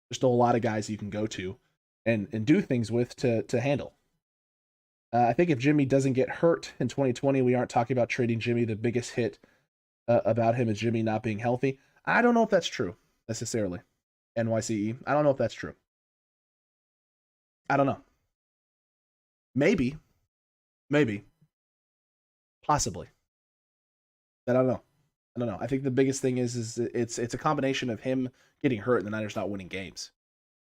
There's still a lot of guys you can go to and do things with to handle. I think if Jimmy doesn't get hurt in 2020, we aren't talking about trading Jimmy. The biggest hit about him is Jimmy not being healthy. I don't know if that's true necessarily. NYCE. I don't know if that's true. I don't know. Maybe. Possibly. I don't know. I think the biggest thing is it's a combination of him getting hurt and the Niners not winning games.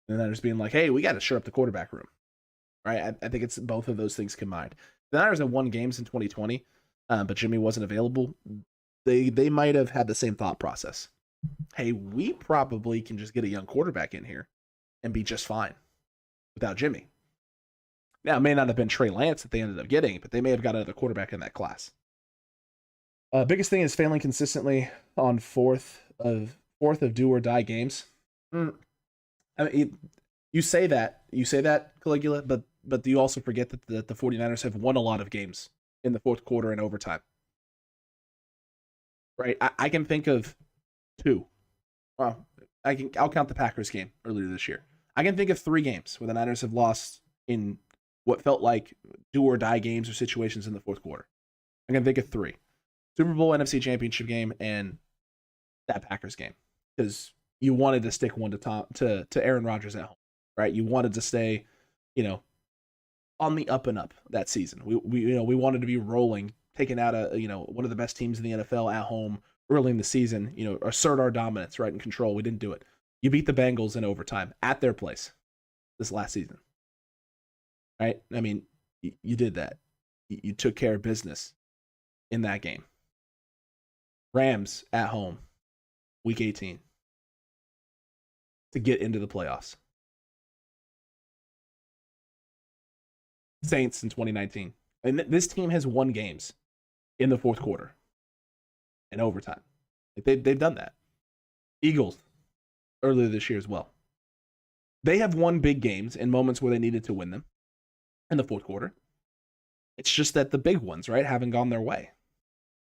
And the Niners being like, hey, we got to shore up the quarterback room. Right? I think it's both of those things combined. The Niners have won games in 2020, but Jimmy wasn't available. They might have had the same thought process. Hey, we probably can just get a young quarterback in here and be just fine without Jimmy. Now, it may not have been Trey Lance that they ended up getting, but they may have got another quarterback in that class. Biggest thing is failing consistently on fourth of do or die games. I mean, you say that, Caligula, but you also forget that the 49ers have won a lot of games in the fourth quarter and overtime. Right? I can think of two. Well, I'll count the Packers game earlier this year. I can think of 3 games where the Niners have lost in what felt like do or die games or situations in the fourth quarter. I can think of 3. Super Bowl, NFC Championship game, and that Packers game. Because you wanted to stick one to Aaron Rodgers at home, right? You wanted to stay, on the up and up that season. We wanted to be rolling, taking out one of the best teams in the NFL at home early in the season, assert our dominance, right, and control. We didn't do it. You beat the Bengals in overtime at their place this last season, right? I mean, you did that. You took care of business in that game. Rams at home, week 18, to get into the playoffs. Saints in 2019. And this team has won games in the fourth quarter and overtime. They've done that. Eagles earlier this year as well. They have won big games in moments where they needed to win them in the fourth quarter. It's just that the big ones, right, haven't gone their way.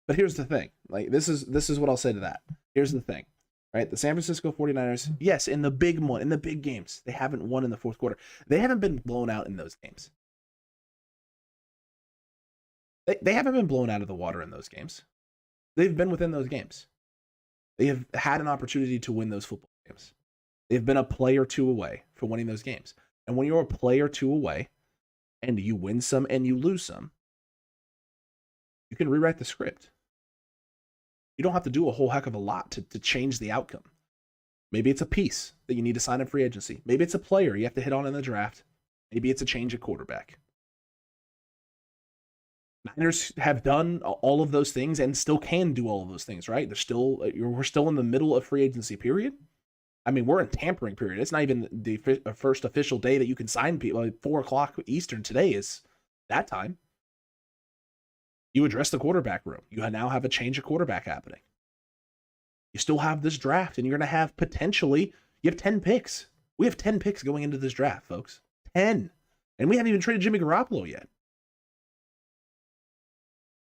But here's the thing. This is what I'll say to that. Here's the thing. Right? The San Francisco 49ers, yes, in the big games, they haven't won in the fourth quarter. They haven't been blown out in those games. They haven't been blown out of the water in those games. They've been within those games. They have had an opportunity to win those football games. They've been a play or 2 away from winning those games. And when you're a play or 2 away, and you win some and you lose some, you can rewrite the script. You don't have to do a whole heck of a lot to change the outcome. Maybe it's a piece that you need to sign in free agency. Maybe it's a player you have to hit on in the draft. Maybe it's a change at quarterback. Niners have done all of those things and still can do all of those things, right? We're still in the middle of free agency period. I mean, we're in tampering period. It's not even the first official day that you can sign people. 4:00 Eastern today is that time. You address the quarterback room. You now have a change of quarterback happening. You still have this draft, and you're going to have you have 10 picks. We have 10 picks going into this draft, folks. 10. And we haven't even traded Jimmy Garoppolo yet.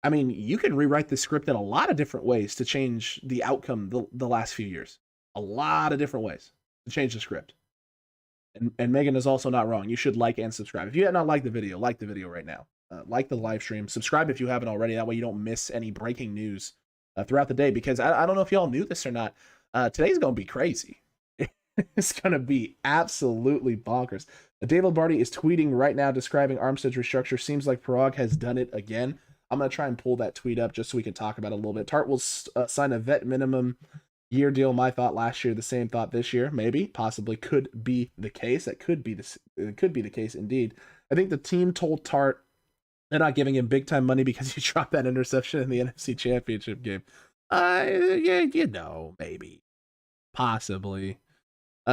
I mean, you can rewrite the script in a lot of different ways to change the outcome the last few years. A lot of different ways to change the script. And Megan is also not wrong. You should like and subscribe. If you have not liked the video, like the video right now. Like the live stream. Subscribe if you haven't already. That way you don't miss any breaking news throughout the day. Because I don't know if y'all knew this or not. Today's going to be crazy. It's going to be absolutely bonkers. Dave Lombardi is tweeting right now describing Armstead's restructure. Seems like Parag has done it again. I'm going to try and pull that tweet up just so we can talk about it a little bit. Tart will sign a vet minimum year deal. My thought last year, the same thought this year. Maybe, possibly, could be the case. It could be the case indeed. I think the team told Tart they're not giving him big time money because he dropped that interception in the NFC Championship game. Maybe, possibly.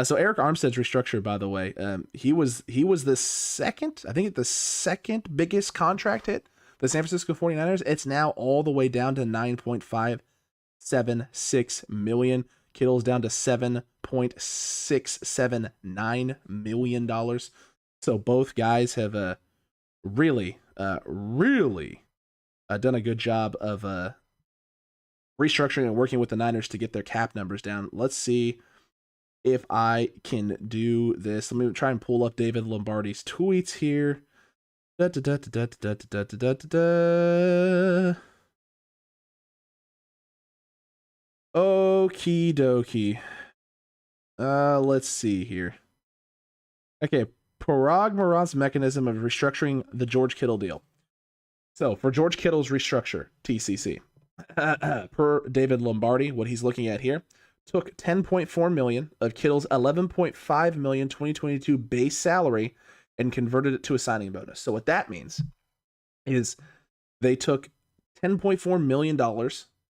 So Arik Armstead's restructure, by the way, he was the second biggest contract hit. The San Francisco 49ers, it's now all the way down to $9.576 million. Kittle's down to $7.679 million. So both guys have really done a good job of restructuring and working with the Niners to get their cap numbers down. Let's see if I can do this. Let me try and pull up David Lombardi's tweets here. Okie dokie. Let's see here. Okay, Parag Moran's mechanism of restructuring the George Kittle deal. So for George Kittle's restructure, TCC, per David Lombardi, what he's looking at here, took $10.4 million of Kittle's $11.5 million 2022 base salary and converted it to a signing bonus. So what that means is they took $10.4 million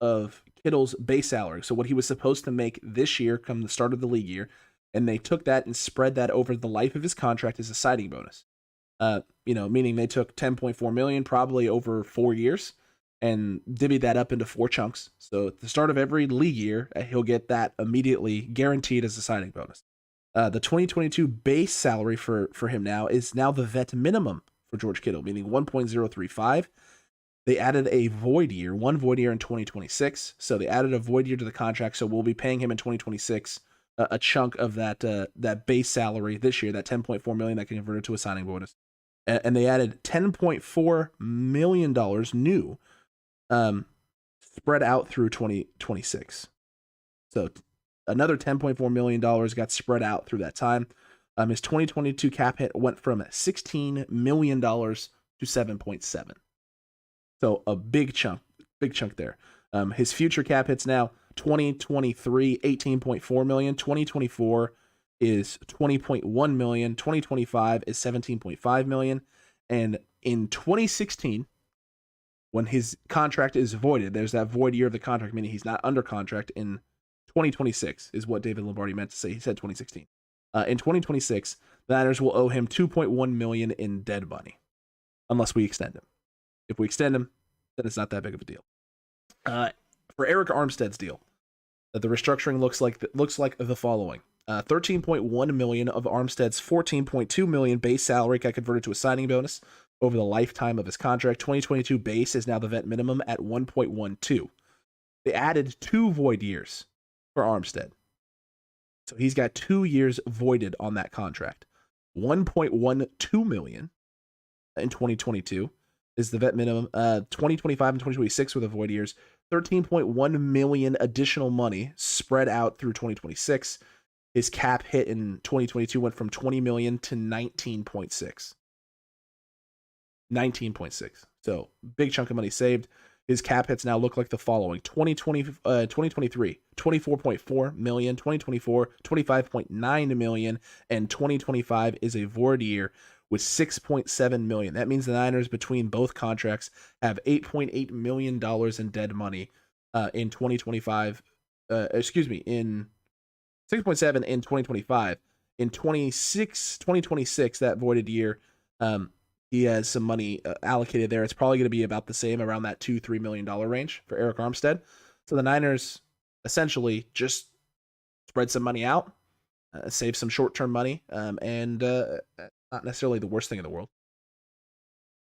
of Kittle's base salary, so what he was supposed to make this year come the start of the league year, and they took that and spread that over the life of his contract as a signing bonus. Meaning they took $10.4 million probably over 4 years and divvied that up into 4 chunks. So at the start of every league year, he'll get that immediately guaranteed as a signing bonus. The 2022 base salary for him now is now the vet minimum for George Kittle, meaning 1.035. They added a void year, one void year in 2026. So they added a void year to the contract. So we'll be paying him in 2026 a chunk of that base salary this year, that $10.4 million that can convert it to a signing bonus. And they added $10.4 million new, spread out through 2026. So another $10.4 million got spread out through that time. His 2022 cap hit went from $16 million to 7.7. So a big chunk there. His future cap hits now 2023, $18.4 million. 2024 is $20.1 million. 2025 is $17.5 million. And in 2016, when his contract is voided, there's that void year of the contract, meaning he's not under contract in 2026, is what David Lombardi meant to say. He said 2016. In 2026, the Niners will owe him $2.1 million in dead money, unless we extend him. If we extend him, then it's not that big of a deal. For Arik Armstead's deal, the restructuring looks like the following: $13.1 million of Armstead's $14.2 million base salary got converted to a signing bonus over the lifetime of his contract. 2022 base is now the vet minimum at 1.12. They added 2 void years for Armstead, so he's got 2 years voided on that contract. $1.12 million in 2022 is the vet minimum. 2025 and 2026 were the void years. $13.1 million additional money spread out through 2026. His cap hit in 2022 went from $20 million to 19.6. 19.6. So big chunk of money saved. His cap hits now look like the following: 2023, $24.4 million, 2024, $25.9 million, and 2025 is a void year with $6.7 million. That means the Niners, between both contracts, have $8.8 million in dead money in 2025. In 6.7 in 2025. In 2026, that voided year, he has some money allocated there. It's probably going to be about the same, around that $2-3 million range for Arik Armstead. So the Niners essentially just spread some money out, save some short-term money, and not necessarily the worst thing in the world.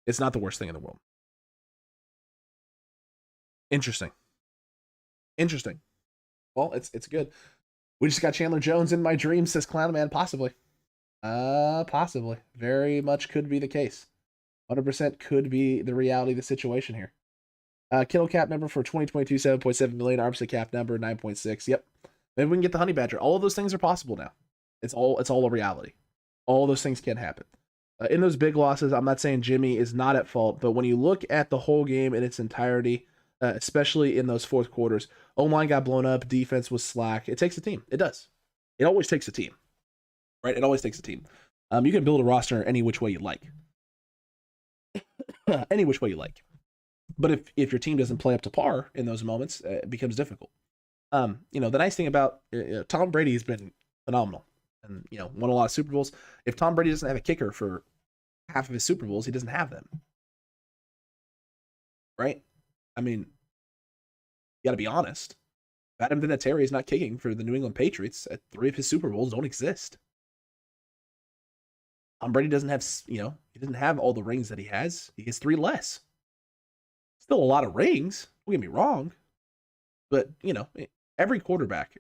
It's not the worst thing in the world. Interesting. Well, it's good. We just got Chandler Jones in my dreams, says Clownman. Possibly. Possibly. Very much could be the case. 100% could be the reality of the situation here. Kittle cap number for 2022, 7.7 million. Armstead cap number, 9.6. Yep. Maybe we can get the Honey Badger. All of those things are possible now. It's all a reality. All those things can happen. In those big losses, I'm not saying Jimmy is not at fault, but when you look at the whole game in its entirety, especially in those fourth quarters, O-line got blown up, defense was slack. It takes a team. It does. It always takes a team. Right? It always takes a team. You can build a roster any which way you like. Any which way you like. But if your team doesn't play up to par in those moments, it becomes difficult. The nice thing about Tom Brady has been phenomenal and, won a lot of Super Bowls. If Tom Brady doesn't have a kicker for half of his Super Bowls, he doesn't have them. Right? I mean, you got to be honest. Adam Vinatieri is not kicking for the New England Patriots. 3 of his Super Bowls don't exist. Tom Brady doesn't have, he doesn't have all the rings that he has. He has 3 less. Still a lot of rings. Don't get me wrong. But, every quarterback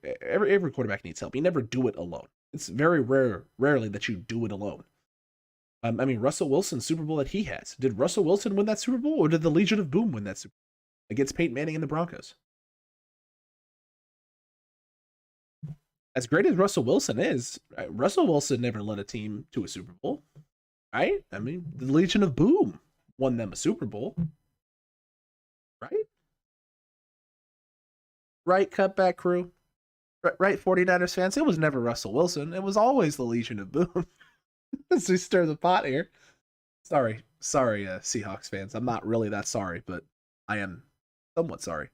needs help. You never do it alone. It's very rarely that you do it alone. Russell Wilson's Super Bowl that he has. Did Russell Wilson win that Super Bowl, or did the Legion of Boom win that Super Bowl against Peyton Manning and the Broncos? as great as Russell Wilson is, right, Russell Wilson never led a team to a Super Bowl, right? I mean, the Legion of Boom won them a Super Bowl, right? Right, Cutback crew? Right, 49ers fans? It was never Russell Wilson. It was always the Legion of Boom. As we stir the pot here. Sorry, Seahawks fans. I'm not really that sorry, but I am somewhat sorry.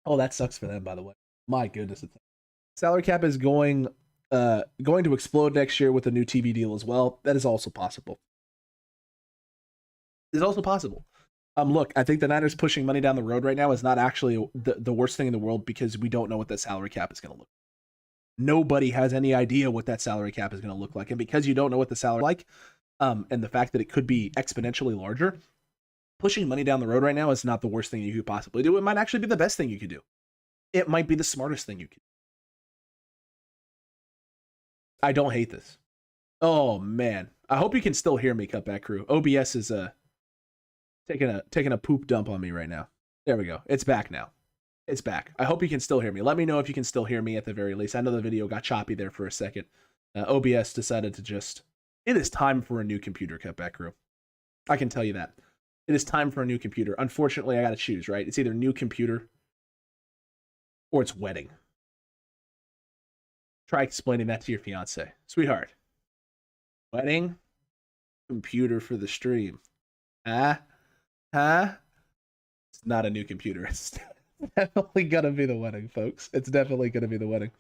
Oh, that sucks for them, by the way. My goodness. Salary cap is going to explode next year with a new TV deal as well. That is also possible. It's also possible. Look, I think the Niners pushing money down the road right now is not actually the worst thing in the world because we don't know what that salary cap is going to look like. Nobody has any idea what that salary cap is going to look like. And because you don't know what the salary is like, and the fact that it could be exponentially larger, pushing money down the road right now is not the worst thing you could possibly do. It might actually be the best thing you could do. It might be the smartest thing you could do. I don't hate this. Oh, man. I hope you can still hear me, Cutback crew. OBS is taking a poop dump on me right now. There we go. It's back now. It's back. I hope you can still hear me. Let me know if you can still hear me at the very least. I know the video got choppy there for a second. OBS decided to just... It is time for a new computer, Cutback crew. I can tell you that. It is time for a new computer. Unfortunately, I got to choose, right? It's either new computer or it's wedding. Try explaining that to your fiance. Sweetheart. Wedding? Computer for the stream. Huh? It's not a new computer. It's definitely gonna be the wedding, folks. It's definitely gonna be the wedding.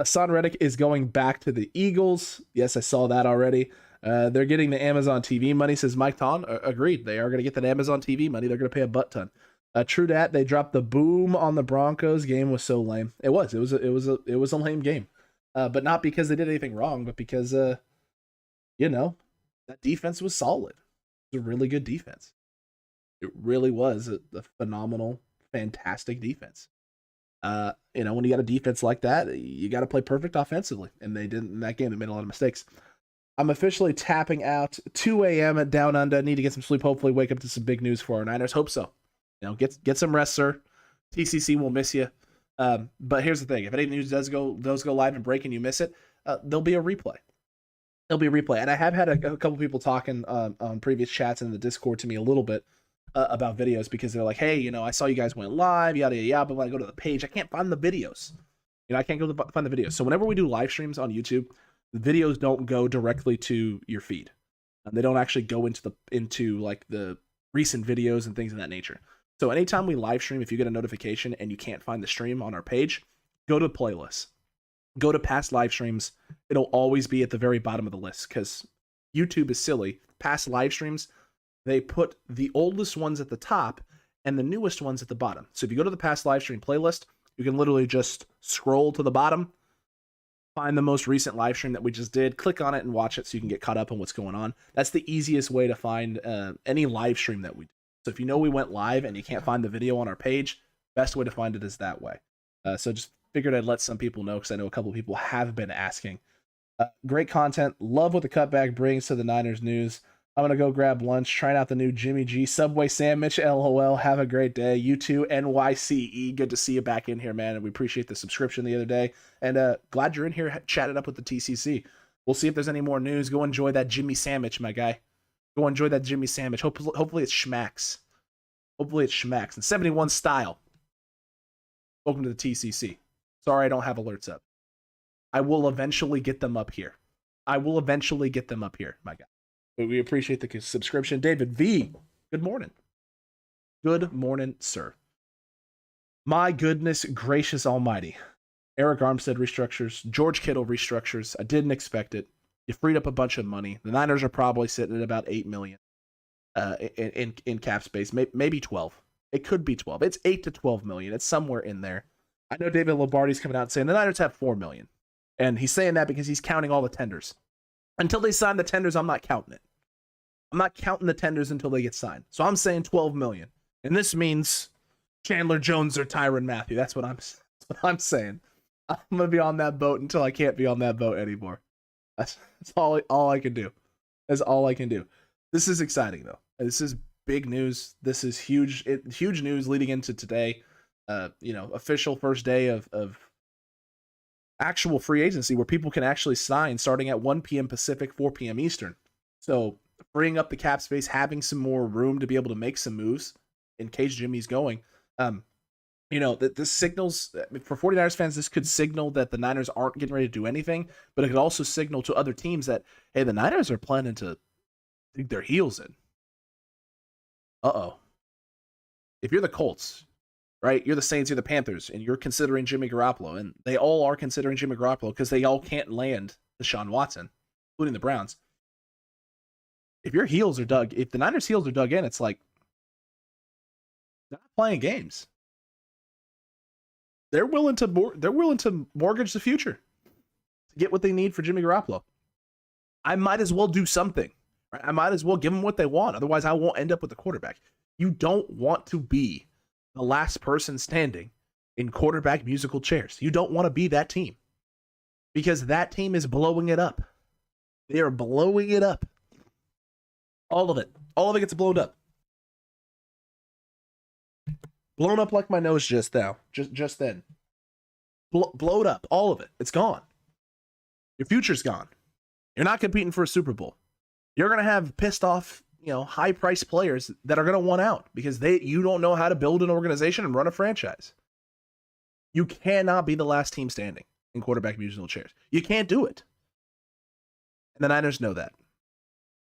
Son Reddick is going back to the Eagles. Yes, I saw that already. They're getting the Amazon TV money, says Mike Ton. Agreed. They are going to get that Amazon TV money. They're going to pay a butt ton. True dat. They dropped the boom on the Broncos. Game was so lame. It was a lame game. But not because they did anything wrong, but because that defense was solid. It was a really good defense. It really was a phenomenal, fantastic defense. When you got a defense like that, you got to play perfect offensively. And they didn't in that game. They made a lot of mistakes. I'm officially tapping out. 2 a.m. at Down Under. Need to get some sleep. Hopefully wake up to some big news for our Niners. Hope so. Get some rest, sir. TCC will miss you. But here's the thing. If any news does go live and break and you miss it, there'll be a replay. And I have had a couple people talking on previous chats in the Discord to me a little bit about videos because they're like, hey, I saw you guys went live, yada, yada, yada, but when I go to the page, I can't find the videos. I can't go find the videos. So whenever we do live streams on YouTube, the videos don't go directly to your feed. They don't actually go into like the recent videos and things of that nature. So anytime we live stream, if you get a notification and you can't find the stream on our page, go to playlists. Go to past live streams. It'll always be at the very bottom of the list because YouTube is silly. Past live streams, they put the oldest ones at the top and the newest ones at the bottom. So if you go to the past live stream playlist, you can literally just scroll to the bottom, find the most recent live stream that we just did, click on it and watch it so you can get caught up on what's going on. That's the easiest way to find any live stream that we do. So if we went live and you can't find the video on our page, best way to find it is that way. So just figured I'd let some people know because I know a couple of people have been asking. Great content. Love what the Cutback brings to the Niners news. I'm going to go grab lunch, trying out the new Jimmy G Subway sandwich. LOL. Have a great day. You too, NYCE. Good to see you back in here, man. And we appreciate the subscription the other day. And glad you're in here chatting up with the TCC. We'll see if there's any more news. Go enjoy that Jimmy sandwich, my guy. Go enjoy that Jimmy sandwich. Hopefully it schmacks. Hopefully it schmacks. And 71 style. Welcome to the TCC. Sorry I don't have alerts up. I will eventually get them up here. My guy. But we appreciate the subscription. David V, good morning. Good morning, sir. My goodness gracious almighty. Arik Armstead restructures. George Kittle restructures. I didn't expect it. You freed up a bunch of money. The Niners are probably sitting at about $8 million in cap space. Maybe 12. It could be 12. It's 8 to 12 million. It's somewhere in there. I know David Lombardi's coming out and saying the Niners have 4 million. And he's saying that because he's counting all the tenders. Until they sign the tenders, I'm not counting it. I'm not counting the tenders until they get signed. So I'm saying 12 million. And this means Chandler Jones or Tyrann Mathieu. That's what I'm saying. I'm going to be on that boat until I can't be on that boat anymore. That's all I can do. That's all I can do. This is exciting, though. This is big news. This is huge news leading into today. official first day of actual free agency where people can actually sign starting at 1 p.m. Pacific, 4 p.m. Eastern. So freeing up the cap space, having some more room to be able to make some moves in case Jimmy's going. That this signals for 49ers fans, this could signal that the Niners aren't getting ready to do anything, but it could also signal to other teams that, hey, the Niners are planning to dig their heels in. If you're the Colts, right? You're the Saints, you're the Panthers, and you're considering Jimmy Garoppolo, and they all are considering Jimmy Garoppolo because they all can't land Deshaun Watson, including the Browns. If the Niners' heels are dug in, it's like they're not playing games. They're willing to mortgage the future to get what they need for Jimmy Garoppolo. I might as well do something. Right? I might as well give them what they want. Otherwise, I won't end up with the quarterback. You don't want to be the last person standing in quarterback musical chairs. You don't want to be that team because that team is blowing it up. They are blowing it up. All of it. All of it gets blown up. Blown up like my nose just now. Just then. Blowed up. All of it. It's gone. Your future's gone. You're not competing for a Super Bowl. You're going to have pissed off, high-priced players that are going to want out because you don't know how to build an organization and run a franchise. You cannot be the last team standing in quarterback musical chairs. You can't do it. And the Niners know that.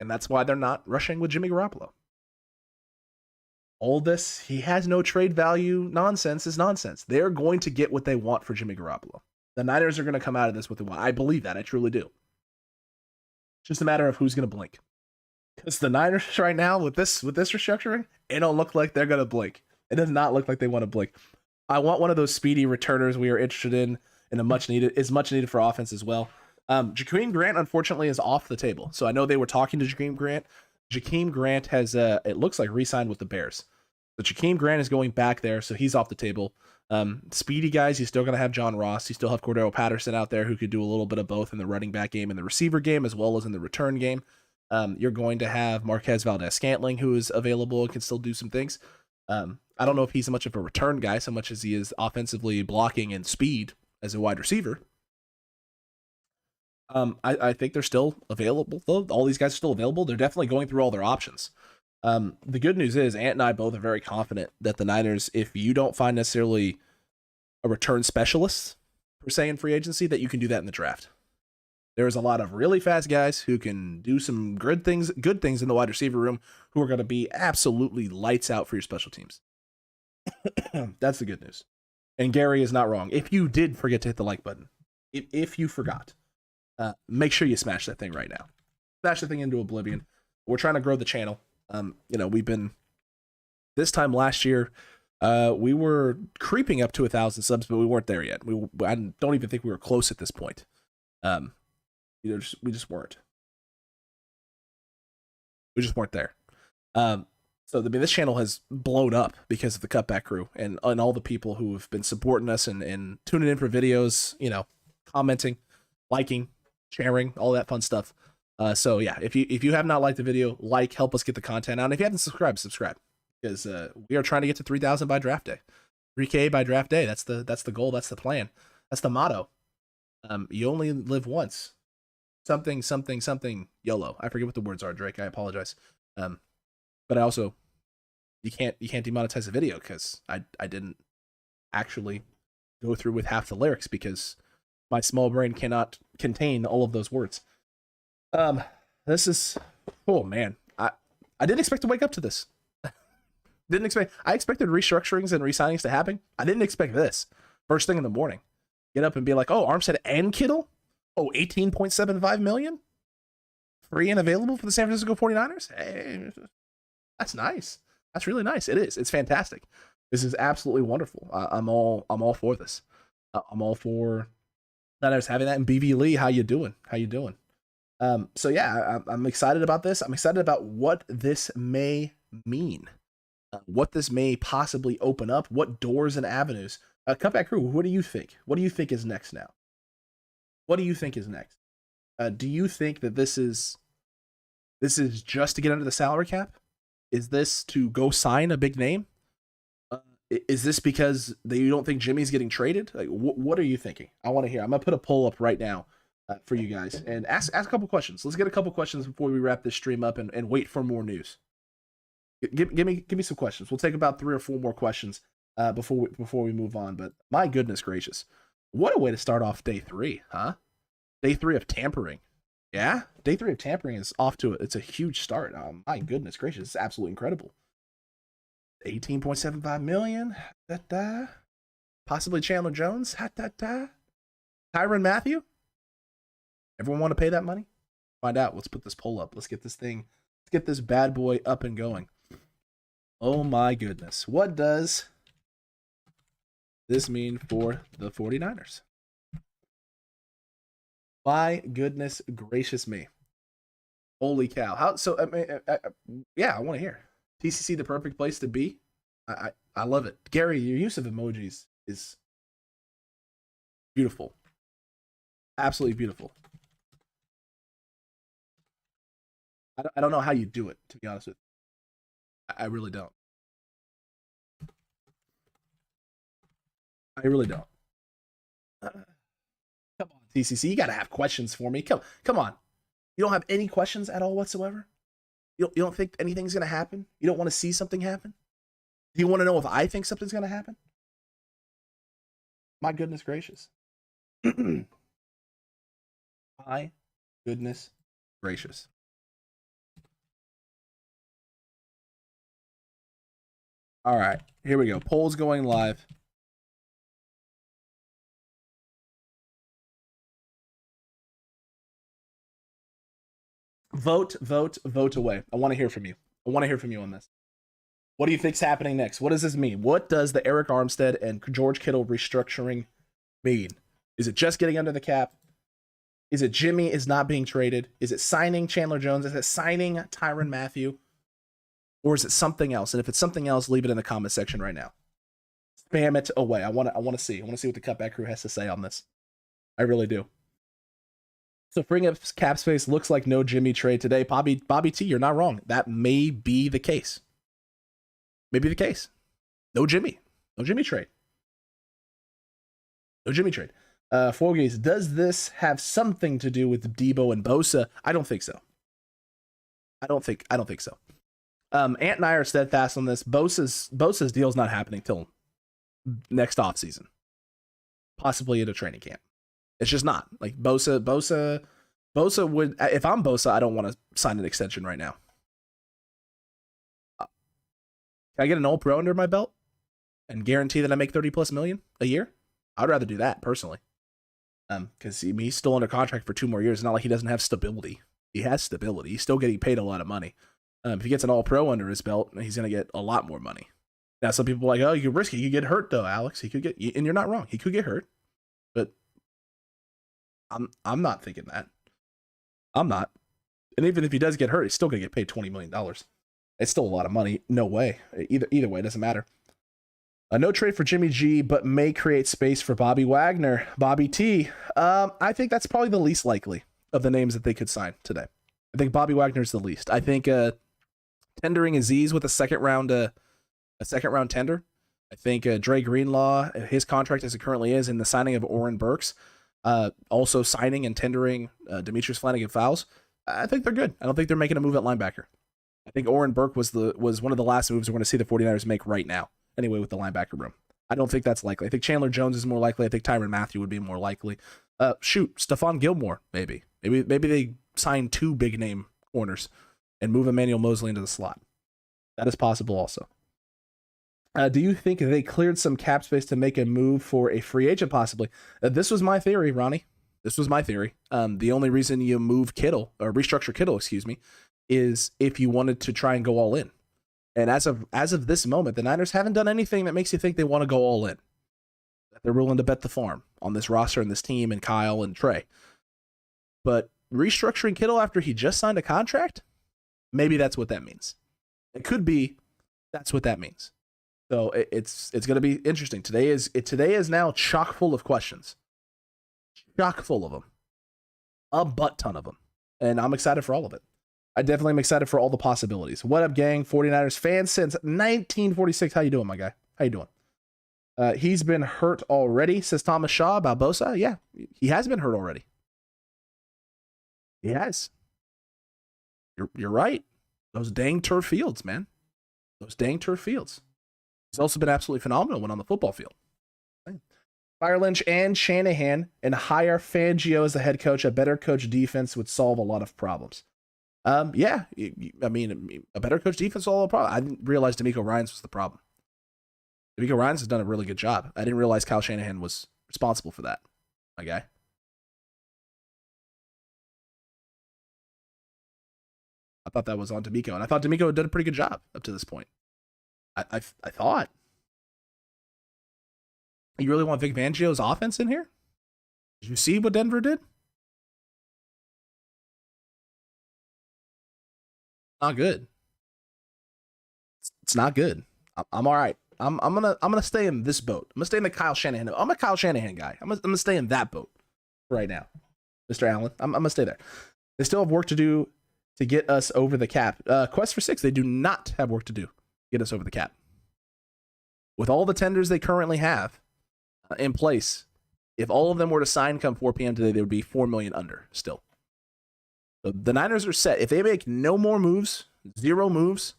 And that's why they're not rushing with Jimmy Garoppolo. All this, he has no trade value nonsense is nonsense. They're going to get what they want for Jimmy Garoppolo. The Niners are going to come out of this what they want. I believe that. I truly do. It's just a matter of who's going to blink. Because the Niners right now, with this restructuring, it don't look like they're going to blink. It does not look like they want to blink. I want one of those speedy returners we are interested in a much needed for offense as well. Jakeem Grant, unfortunately, is off the table. So I know they were talking to Jakeem Grant. Jakeem Grant has, it looks like, re-signed with the Bears. So Jakeem Grant is going back there, so he's off the table. Speedy guys, he's still going to have John Ross. You still have Cordero Patterson out there who could do a little bit of both in the running back game and the receiver game as well as in the return game. You're going to have Marquez Valdez-Scantling who is available and can still do some things. I don't know if he's much of a return guy so much as he is offensively blocking and speed as a wide receiver. I think they're still available, though. All these guys are still available. They're definitely going through all their options. The good news is Ant and I both are very confident that the Niners, if you don't find necessarily a return specialist, per se, in free agency, that you can do that in the draft. There's a lot of really fast guys who can do some good things in the wide receiver room who are going to be absolutely lights out for your special teams. That's the good news. And Gary is not wrong. If you did forget to hit the like button, if you forgot, make sure you smash that thing right now. Smash the thing into oblivion. We're trying to grow the channel. We've been, this time last year, we were creeping up to 1,000 subs, but we weren't there yet. I don't even think we were close at this point. We just weren't. We just weren't there. So this channel has blown up because of the Cutback crew and all the people who have been supporting us and tuning in for videos, commenting, liking, sharing, all that fun stuff. So yeah, if you have not liked the video, help us get the content out. And if you haven't subscribe, because we are trying to get to 3,000 by draft day, 3K by draft day. That's the goal. That's the plan. That's the motto. You only live once. Something YOLO. I forget what the words are, Drake. I apologize. But I also, you can't demonetize the video because I didn't actually go through with half the lyrics because my small brain cannot contain all of those words. This is, oh man, I didn't expect to wake up to this. I expected restructurings and resignings to happen. I didn't expect this. First thing in the morning, get up and be like, oh, Armstead and Kittle? Oh, $18.75 million? Free and available for the San Francisco 49ers? Hey, that's nice. That's really nice. It is. It's fantastic. This is absolutely wonderful. I'm all for this. I'm all for Niners having that. And BV Lee, how you doing? So yeah, I'm excited about this. I'm excited about what this may mean, what this may possibly open up, what doors and avenues. Cutback crew, what do you think? What do you think is next now? What do you think is next? Do you think that this is just to get under the salary cap? Is this to go sign a big name? Is this because you don't think Jimmy's getting traded? Like, what are you thinking? I want to hear. I'm gonna put a poll up right now for you guys and ask a couple questions. Let's get a couple questions before we wrap this stream up and wait for more news. Give me some questions. We'll take about 3 or 4 more questions before we move on. But my goodness gracious, what a way to start off day 3, huh? Day 3 of tampering. Yeah, day 3 of tampering is off to it's a huge start. My goodness gracious, it's absolutely incredible. 18.75 million. Possibly Chandler Jones. Tyrann Mathieu. Everyone want to pay that money? Find out. Let's put this poll up. Let's get this bad boy up and going. Oh my goodness. What does this mean for the 49ers? My goodness gracious me. Holy cow. How so? I mean, yeah, I want to hear. TCC the perfect place to be? I love it. Gary, your use of emojis is beautiful. Absolutely beautiful. I don't know how you do it, to be honest with you. I really don't. I really don't. Come on, TCC. You got to have questions for me. Come on. You don't have any questions at all whatsoever? You don't think anything's going to happen? You don't want to see something happen? Do you want to know if I think something's going to happen? My goodness gracious. My goodness gracious. All right, here we go. Polls going live. Vote away. I want to hear from you. I want to hear from you on this. What do you think's happening next? What does this mean? What does the Arik Armstead and George Kittle restructuring mean? Is it just getting under the cap? Is it Jimmy is not being traded? Is it signing Chandler Jones? Is it signing Tyrann Mathieu? Or is it something else? And if it's something else, leave it in the comment section right now. Spam it away. I want to see. I want to see what the Cutback crew has to say on this. I really do. So freeing up cap space looks like no Jimmy trade today. Bobby T, you're not wrong. That may be the case. Maybe the case. No Jimmy. No Jimmy trade. No Jimmy trade. Forgaze, does this have something to do with Debo and Bosa? I don't think so. I don't think so. Ant and I are steadfast on this. Bosa's deal's not happening till next offseason. Possibly at a training camp. It's just not. Like Bosa would, if I'm Bosa, I don't want to sign an extension right now. Can I get an all pro under my belt and guarantee that I make 30 plus million a year? I'd rather do that personally. Because he's still under contract for 2 more years. It's not like he doesn't have stability. He has stability. He's still getting paid a lot of money. If he gets an all pro under his belt, he's going to get a lot more money. Now, some people are like, oh, you could risk it. He could get hurt though, Alex. He could get, and you're not wrong. He could get hurt, but I'm not thinking that. I'm not. And even if he does get hurt, he's still going to get paid $20 million. It's still a lot of money. No way. Either way, it doesn't matter. No trade for Jimmy G, but may create space for Bobby Wagner. Bobby T. I think that's probably the least likely of the names that they could sign today. I think Bobby Wagner is the least. I think tendering Aziz with a second round tender. I think Dre Greenlaw, his contract as it currently is, and the signing of Oren Burks, also signing and tendering Demetrius Flanagan-Fowles. I think they're good. I don't think they're making a move at linebacker. I think Oren Burke was one of the last moves we're going to see the 49ers make right now. Anyway, with the linebacker room. I don't think that's likely. I think Chandler Jones is more likely. I think Tyrann Mathieu would be more likely. Stephon Gilmore, maybe. Maybe they sign 2 big name corners and move Emmanuel Mosley into the slot. That is possible also. Do you think they cleared some cap space to make a move for a free agent possibly? This was my theory, Ronnie. This was my theory. The only reason you move Kittle, or restructure Kittle, is if you wanted to try and go all in. And as of this moment, the Niners haven't done anything that makes you think they want to go all in. That they're willing to bet the farm on this roster and this team and Kyle and Trey. But restructuring Kittle after he just signed a contract, maybe that's what that means. It could be that's what that means. So it's going to be interesting. Today is now chock full of questions. Chock full of them. A butt ton of them. And I'm excited for all of it. I definitely am excited for all the possibilities. What up, gang? 49ers fans since 1946. How you doing, my guy? How you doing? He's been hurt already, says Thomas Shaw about Bosa. Yeah, he has been hurt already. He has. You're right. Those dang turf fields, man. Those dang turf fields. He's also been absolutely phenomenal when on the football field. Fire Lynch and Shanahan and hire Fangio as the head coach. A better coach defense would solve a lot of problems. Yeah, I mean, a better coach defense will solve a problem. I didn't realize DeMeco Ryans was the problem. DeMeco Ryans has done a really good job. I didn't realize Kyle Shanahan was responsible for that, my guy. I thought that was on DeMeco, and I thought DeMeco had done a pretty good job up to this point. I thought. You really want Vic Fangio's offense in here? Did you see what Denver did? Not good. It's not good. I'm all right. I'm gonna stay in this boat. I'm gonna stay in the Kyle Shanahan. I'm a Kyle Shanahan guy. I'm gonna stay in that boat right now, Mr. Allen. I'm gonna stay there. They still have work to do to get us over the cap. Quest for 6, they do not have work to do to get us over the cap. With all the tenders they currently have in place, if all of them were to sign come 4 p.m. today, they would be $4 million under still. So the Niners are set. If they make no more moves, 0 moves,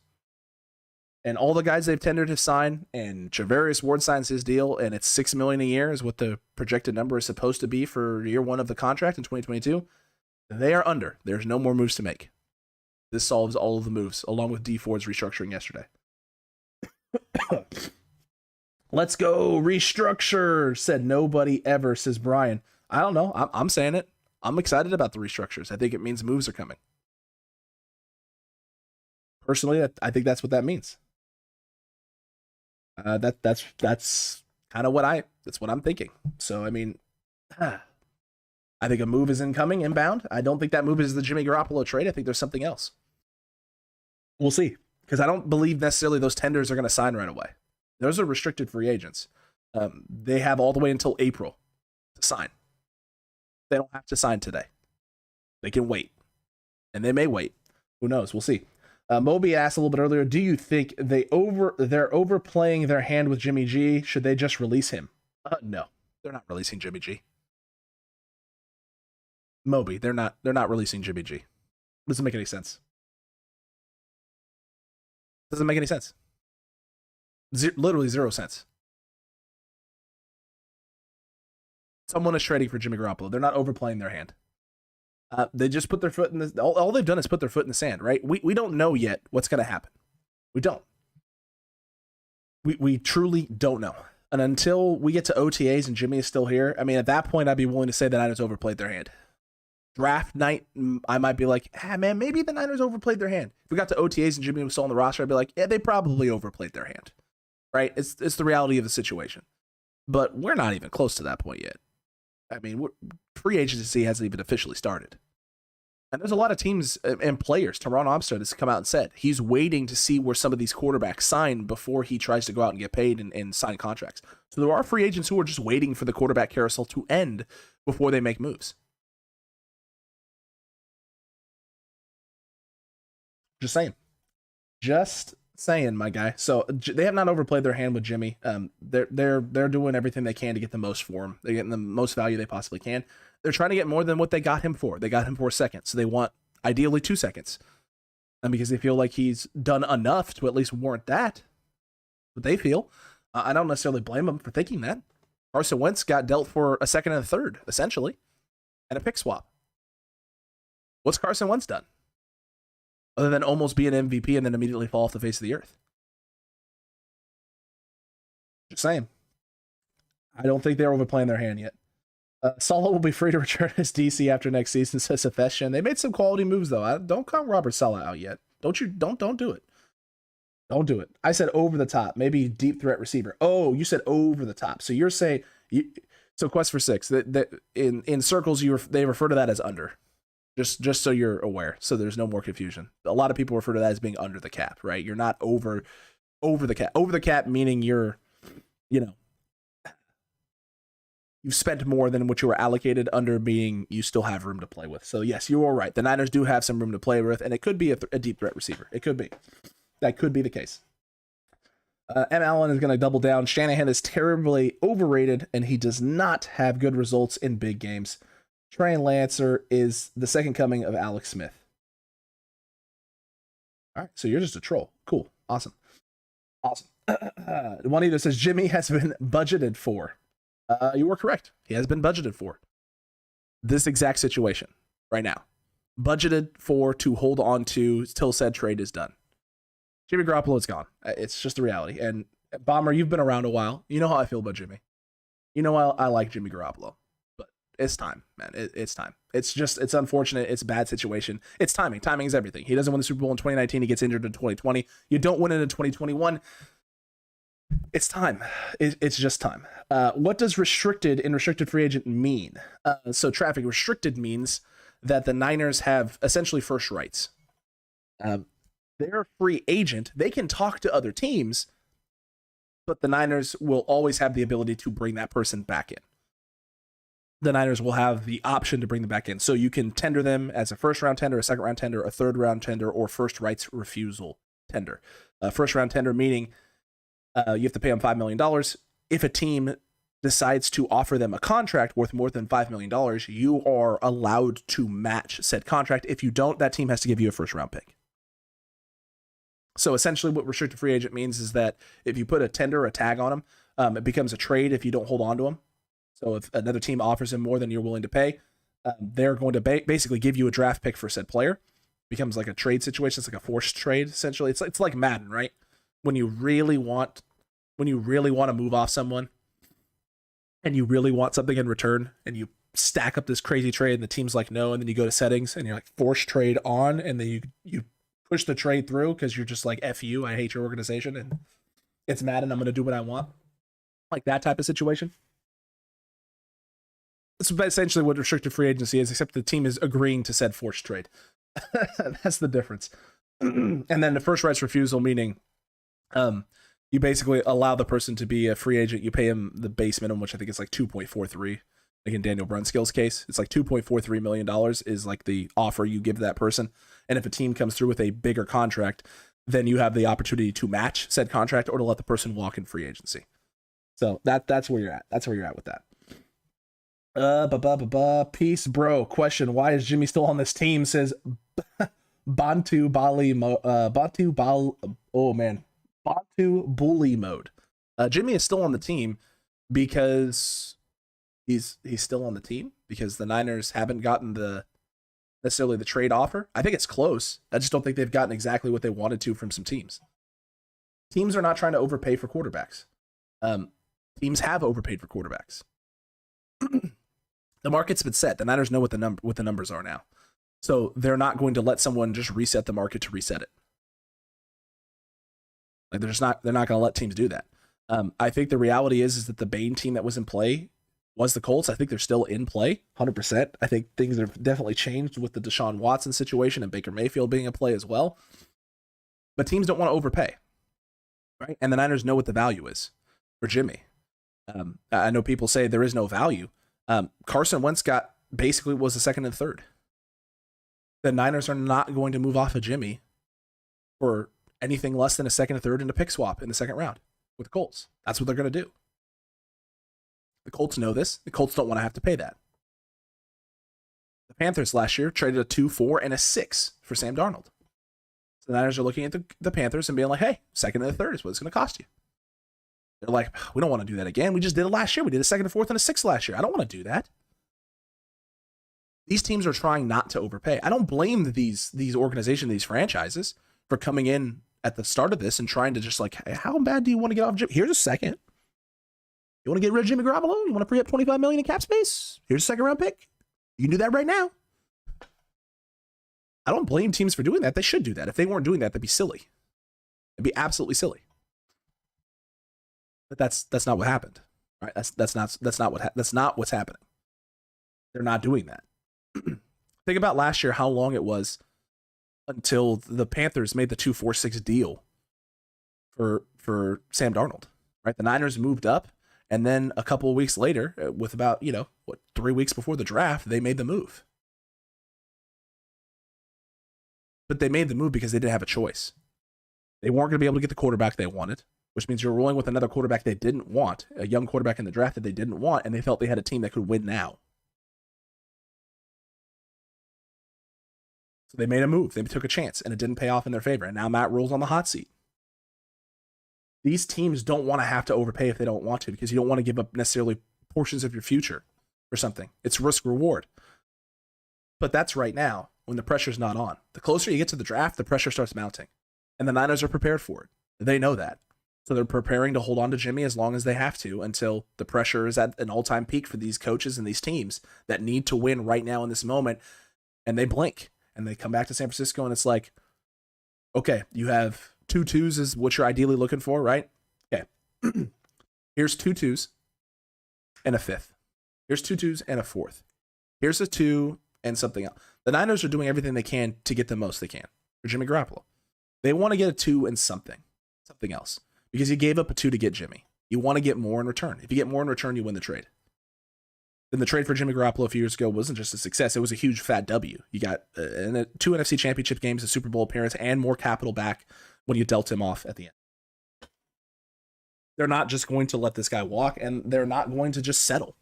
and all the guys they've tendered to sign, and Charvarius Ward signs his deal, and it's $6 million a year is what the projected number is supposed to be for year 1 of the contract in 2022, they are under. There's no more moves to make. This solves all of the moves, along with D Ford's restructuring yesterday. Let's go restructure, said nobody ever, says Brian. I don't know. I'm saying it. I'm excited about the restructures. I think it means moves are coming. Personally, I think that's what that means. That's kind of that's what I'm thinking. So, I mean, I think a move is incoming, inbound. I don't think that move is the Jimmy Garoppolo trade. I think there's something else. We'll see. Because I don't believe necessarily those tenders are going to sign right away. Those are restricted free agents. They have all the way until April to sign. They don't have to sign today. They can wait. And they may wait. Who knows? We'll see. Moby asked a little bit earlier, do you think they're overplaying their hand with Jimmy G? Should they just release him? No. They're not releasing Jimmy G. Moby, they're not releasing Jimmy G. Doesn't make any sense. Doesn't make any sense. Literally 0 cents. Someone is trading for Jimmy Garoppolo. They're not overplaying their hand. They just put their foot in the... All they've done is put their foot in the sand, right? We don't know yet what's going to happen. We don't. We truly don't know. And until we get to OTAs and Jimmy is still here, I mean, at that point, I'd be willing to say the Niners overplayed their hand. Draft night, I might be like, man, maybe the Niners overplayed their hand. If we got to OTAs and Jimmy was still on the roster, I'd be like, yeah, they probably overplayed their hand. Right? It's the reality of the situation. But we're not even close to that point yet. I mean, free agency hasn't even officially started. And there's a lot of teams and players. Teron Armstead has come out and said he's waiting to see where some of these quarterbacks sign before he tries to go out and get paid and sign contracts. So there are free agents who are just waiting for the quarterback carousel to end before they make moves. Just saying. Just saying, my guy. So they have not overplayed their hand with Jimmy. They're doing everything they can to get the most for him. They're getting the most value they possibly can. They're trying to get more than what they got him for. They got him for a second, so they want ideally 2 seconds. And because they feel like he's done enough to at least warrant that, what they feel. I don't necessarily blame them for thinking that. Carson Wentz got dealt for a second and a third, essentially, and a pick swap. What's Carson Wentz done? Other than almost be an MVP and then immediately fall off the face of the earth. Just saying. I don't think they're overplaying their hand yet. Sala will be free to return as DC after next season, says Sefeshian. They made some quality moves, though. Don't count Robert Sala out yet. Don't do it. Don't do it. I said over the top, maybe deep threat receiver. Oh, you said over the top. So you're saying, so Quest for 6, that in circles, they refer to that as under. Just so you're aware, so there's no more confusion. A lot of people refer to that as being under the cap, right? You're not over the cap. Over the cap meaning you've spent more than what you were allocated. Under being you still have room to play with. So yes, you are right. The Niners do have some room to play with, and it could be a deep threat receiver. It could be. That could be the case. M. Allen is going to double down. Shanahan is terribly overrated, and he does not have good results in big games. Trey Lance is the second coming of Alex Smith. All right, so you're just a troll. Cool. Awesome. One either says Jimmy has been budgeted for. You were correct. He has been budgeted for. This exact situation right now. Budgeted for to hold on to till said trade is done. Jimmy Garoppolo is gone. It's just the reality. And Bomber, you've been around a while. You know how I feel about Jimmy. You know I like Jimmy Garoppolo. But it's time, man. It's time. It's unfortunate. It's a bad situation. It's timing. Timing is everything. He doesn't win the Super Bowl in 2019. He gets injured in 2020. You don't win it in 2021. It's time. It's just time. What does restricted and restricted free agent mean? So traffic restricted means that the Niners have essentially first rights. They're a free agent. They can talk to other teams, but the Niners will always have the ability to bring that person back in. The Niners will have the option to bring them back in. So you can tender them as a first-round tender, a second-round tender, a third-round tender, or first rights refusal tender. First-round tender meaning you have to pay them $5 million. If a team decides to offer them a contract worth more than $5 million, you are allowed to match said contract. If you don't, that team has to give you a first-round pick. So essentially what restricted free agent means is that if you put a tender or a tag on them, it becomes a trade if you don't hold on to them. So if another team offers him more than you're willing to pay, they're going to basically give you a draft pick for said player. It becomes like a trade situation. It's like a forced trade, essentially. It's like Madden, right? When you really want to move off someone and you really want something in return and you stack up this crazy trade and the team's like, no, and then you go to settings and you're like force trade on, and then you push the trade through because you're just like, F you, I hate your organization, and it's Madden, I'm going to do what I want. Like that type of situation. That's essentially what restricted free agency is, except the team is agreeing to said forced trade. That's the difference. And then the first rights refusal, meaning you basically allow the person to be a free agent. You pay him the base minimum, which I think is like 2.43. Like in Daniel Brunskill's case, it's like $2.43 million is like the offer you give that person. And if a team comes through with a bigger contract, then you have the opportunity to match said contract or to let the person walk in free agency. So that's where you're at. That's where you're at with that. Peace, bro. Question: why is Jimmy still on this team? Says Bantu bully mode. Jimmy is still on the team because he's still on the team because the Niners haven't gotten necessarily the trade offer. I think it's close. I just don't think they've gotten exactly what they wanted to from some teams. Teams are not trying to overpay for quarterbacks. Teams have overpaid for quarterbacks. The market's been set. The Niners know what the numbers are now. So they're not going to let someone just reset the market to reset it. Like they're not going to let teams do that. I think the reality is that the Bane team that was in play was the Colts. I think they're still in play 100%. I think things have definitely changed with the Deshaun Watson situation and Baker Mayfield being in play as well. But teams don't want to overpay, right? And the Niners know what the value is for Jimmy. I know people say there is no value. Carson Wentz was a second and third. The Niners are not going to move off of Jimmy for anything less than a second and third and a pick swap in the second round with the Colts. That's what they're going to do. The Colts know this. The Colts don't want to have to pay that. The Panthers last year traded a 2, 4, and a 6 for Sam Darnold. So the Niners are looking at the Panthers and being like, hey, second and a third is what it's going to cost you. They're like, we don't want to do that again. We just did it last year. We did a second, a fourth, and a 6 last year. I don't want to do that. These teams are trying not to overpay. I don't blame these organizations, these franchises, for coming in at the start of this and trying to just like, hey, how bad do you want to get off Jimmy? Here's a second. You want to get rid of Jimmy Garoppolo? You want to free up $25 million in cap space? Here's a second round pick. You can do that right now. I don't blame teams for doing that. They should do that. If they weren't doing that, that'd be silly. It'd be absolutely silly. But that's not what happened, right? That's not what's happening. They're not doing that. Think about last year, how long it was until the Panthers made the 2-4-6 deal for Sam Darnold, right? The Niners moved up, and then a couple of weeks later, with about 3 weeks before the draft, they made the move. But they made the move because they didn't have a choice. They weren't going to be able to get the quarterback they wanted. which means you're rolling with another quarterback they didn't want, a young quarterback in the draft that they didn't want, and they felt they had a team that could win now. So they made a move. They took a chance, and it didn't pay off in their favor. And now Matt Rule's on the hot seat. These teams don't want to have to overpay if they don't want to, because you don't want to give up necessarily portions of your future for something. It's risk reward. But that's right now when the pressure's not on. The closer you get to the draft, the pressure starts mounting. And the Niners are prepared for it. They know that. So they're preparing to hold on to Jimmy as long as they have to until the pressure is at an all-time peak for these coaches and these teams that need to win right now in this moment. And they blink. And they come back to San Francisco, and it's like, okay, you have 2 2s is what you're ideally looking for, right? Okay. Here's 2 2s and a 5th. Here's 2 2s and a 4th. Here's a 2 and something else. The Niners are doing everything they can to get the most they can for Jimmy Garoppolo. They want to get a 2 and something else, because you gave up a 2 to get Jimmy. You want to get more in return. If you get more in return, you win the trade. Then the trade for Jimmy Garoppolo a few years ago wasn't just a success. It was a huge fat W. You got 2 NFC championship games, a Super Bowl appearance, and more capital back when you dealt him off at the end. They're not just going to let this guy walk, and they're not going to just settle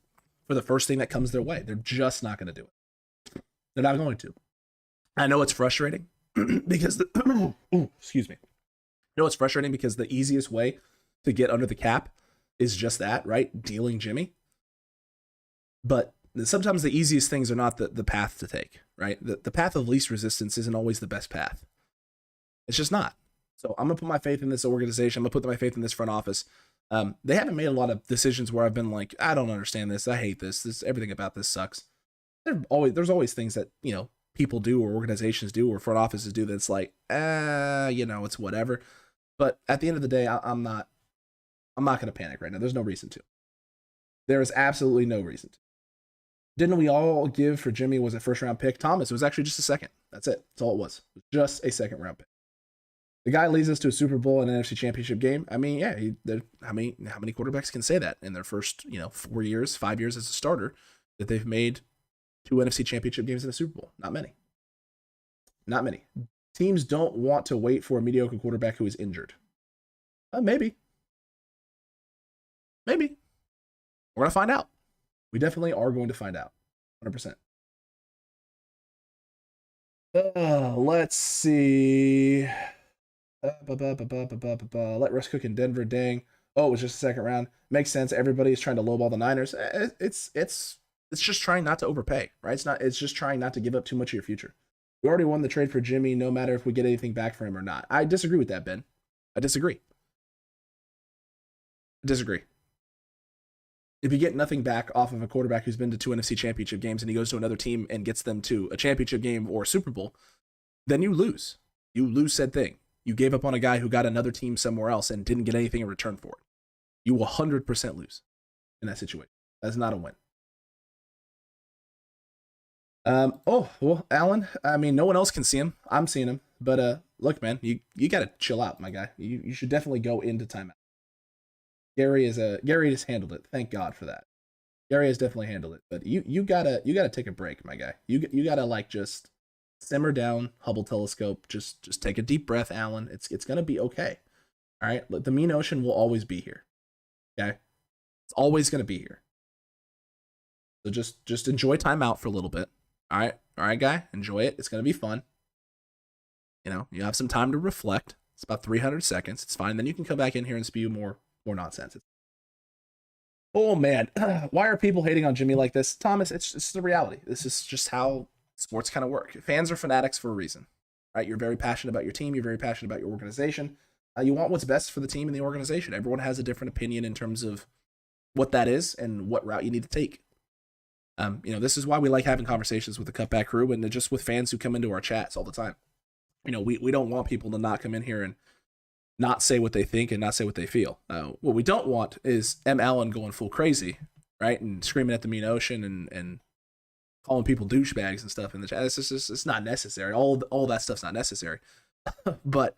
for the first thing that comes their way. They're just not going to do it. They're not going to. I know it's frustrating because excuse me. I know it's frustrating because the easiest way to get under the cap is just that, right? Dealing Jimmy. But sometimes the easiest things are not the path to take, right? The path of least resistance isn't always the best path. It's just not. So I'm going to put my faith in this organization. I'm going to put my faith in this front office. They haven't made a lot of decisions where I've been like, I don't understand this. I hate this. Everything about this sucks. There's always things that, people do or organizations do or front offices do that's like, it's whatever. But at the end of the day, I'm not going to panic right now. There's no reason to. There is absolutely no reason to. Didn't we all give for Jimmy was a first-round pick? Thomas, it was actually just a second. That's it. That's all it was. Just a second-round pick. The guy leads us to a Super Bowl and an NFC Championship game. I mean, yeah, how many quarterbacks can say that in their first, 4 years, 5 years as a starter, that they've made 2 NFC Championship games in a Super Bowl? Not many. Not many. Teams don't want to wait for a mediocre quarterback who is injured. Maybe. We're going to find out. We definitely are going to find out. 100%. Let's see. Let Russ cook in Denver. Dang. Oh, it was just a second round. Makes sense. Everybody is trying to lowball the Niners. It's just trying not to overpay, right? It's just trying not to give up too much of your future. We already won the trade for Jimmy, no matter if we get anything back for him or not. I disagree with that, Ben. I disagree. If you get nothing back off of a quarterback who's been to 2 NFC Championship games and he goes to another team and gets them to a championship game or a Super Bowl, then you lose. You lose said thing. You gave up on a guy who got another team somewhere else and didn't get anything in return for it. You will 100% lose in that situation. That's not a win. Well, Alan, I mean, no one else can see him. I'm seeing him. But look, man, you got to chill out, my guy. You should definitely go into timeout. Gary has handled it. Thank God for that. Gary has definitely handled it. But you gotta take a break, my guy. You gotta just simmer down, Hubble telescope. Just take a deep breath, Alan. It's gonna be okay. All right. The mean ocean will always be here. Okay. It's always gonna be here. So just enjoy timeout for a little bit. All right, guy. Enjoy it. It's gonna be fun. You have some time to reflect. It's about 300 seconds. It's fine. Then you can come back in here and spew more nonsense. Oh man, why are people hating on Jimmy like this? Thomas, it's the reality. This is just how sports kind of work. Fans are fanatics for a reason, right? You're very passionate about your team. You're very passionate about your organization. You want what's best for the team and the organization. Everyone has a different opinion in terms of what that is and what route you need to take. This is why we like having conversations with the Cutback crew and just with fans who come into our chats all the time. We don't want people to not come in here and not say what they think and not say what they feel. What we don't want is M. Allen going full crazy, right? And screaming at the mean ocean and calling people douchebags and stuff in the chat. It's not necessary. All that stuff's not necessary. But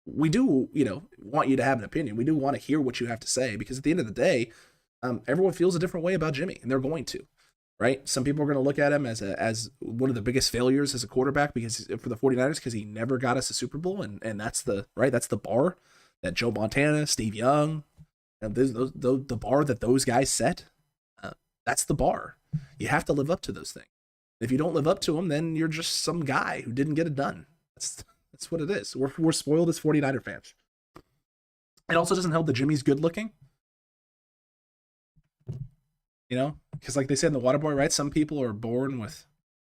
we do, want you to have an opinion. We do want to hear what you have to say, because at the end of the day, everyone feels a different way about Jimmy, and they're going to, right? Some people are going to look at him as one of the biggest failures as a quarterback for the 49ers, because he never got us a Super Bowl, and that's the bar. that Joe Montana, Steve Young, and the bar that those guys set, that's the bar. You have to live up to those things. If you don't live up to them, then you're just some guy who didn't get it done. That's what it is. We're spoiled as 49er fans. It also doesn't help that Jimmy's good looking. You know, because like they said in The Waterboy, right? Some people are born with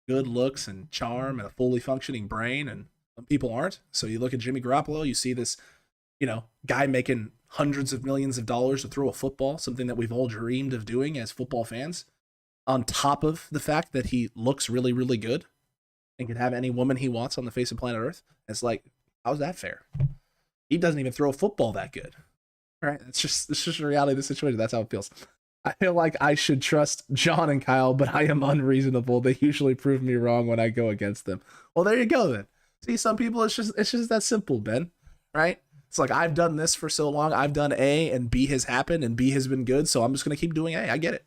good looks and charm and a fully functioning brain, and some people aren't. So you look at Jimmy Garoppolo, you see this, you know, guy making hundreds of millions of dollars to throw a football, something that we've all dreamed of doing as football fans, on top of the fact that he looks really, really good and can have any woman he wants on the face of planet Earth. It's like, how's that fair? He doesn't even throw a football that good. Right? It's just the reality of the situation. That's how it feels. I feel like I should trust John and Kyle, but I am unreasonable. They usually prove me wrong when I go against them. Well, there you go then. See, some people, it's just that simple, Ben. Right? It's like, I've done this for so long. I've done A and B has happened and B has been good, so I'm just going to keep doing A. I get it.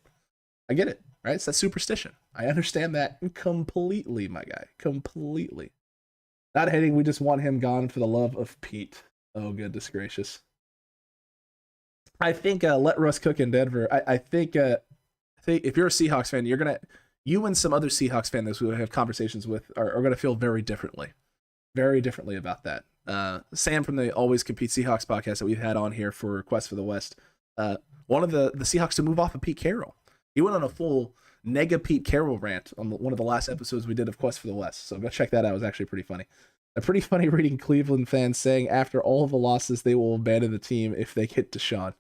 Right? It's that superstition. I understand that completely, my guy. Completely. Not hating, we just want him gone for the love of Pete. Oh, goodness gracious. I think let Russ cook in Denver. I think if you're a Seahawks fan, you and some other Seahawks fans who have conversations with are going to feel very differently about that. Sam from the Always Compete Seahawks podcast that we've had on here for Quest for the West, one of the Seahawks to move off of Pete Carroll. He went on a full nega Pete Carroll rant on one of the last episodes we did of Quest for the West. So go check that out. It was actually pretty funny. Pretty funny reading Cleveland fans saying after all of the losses, they will abandon the team if they get Deshaun.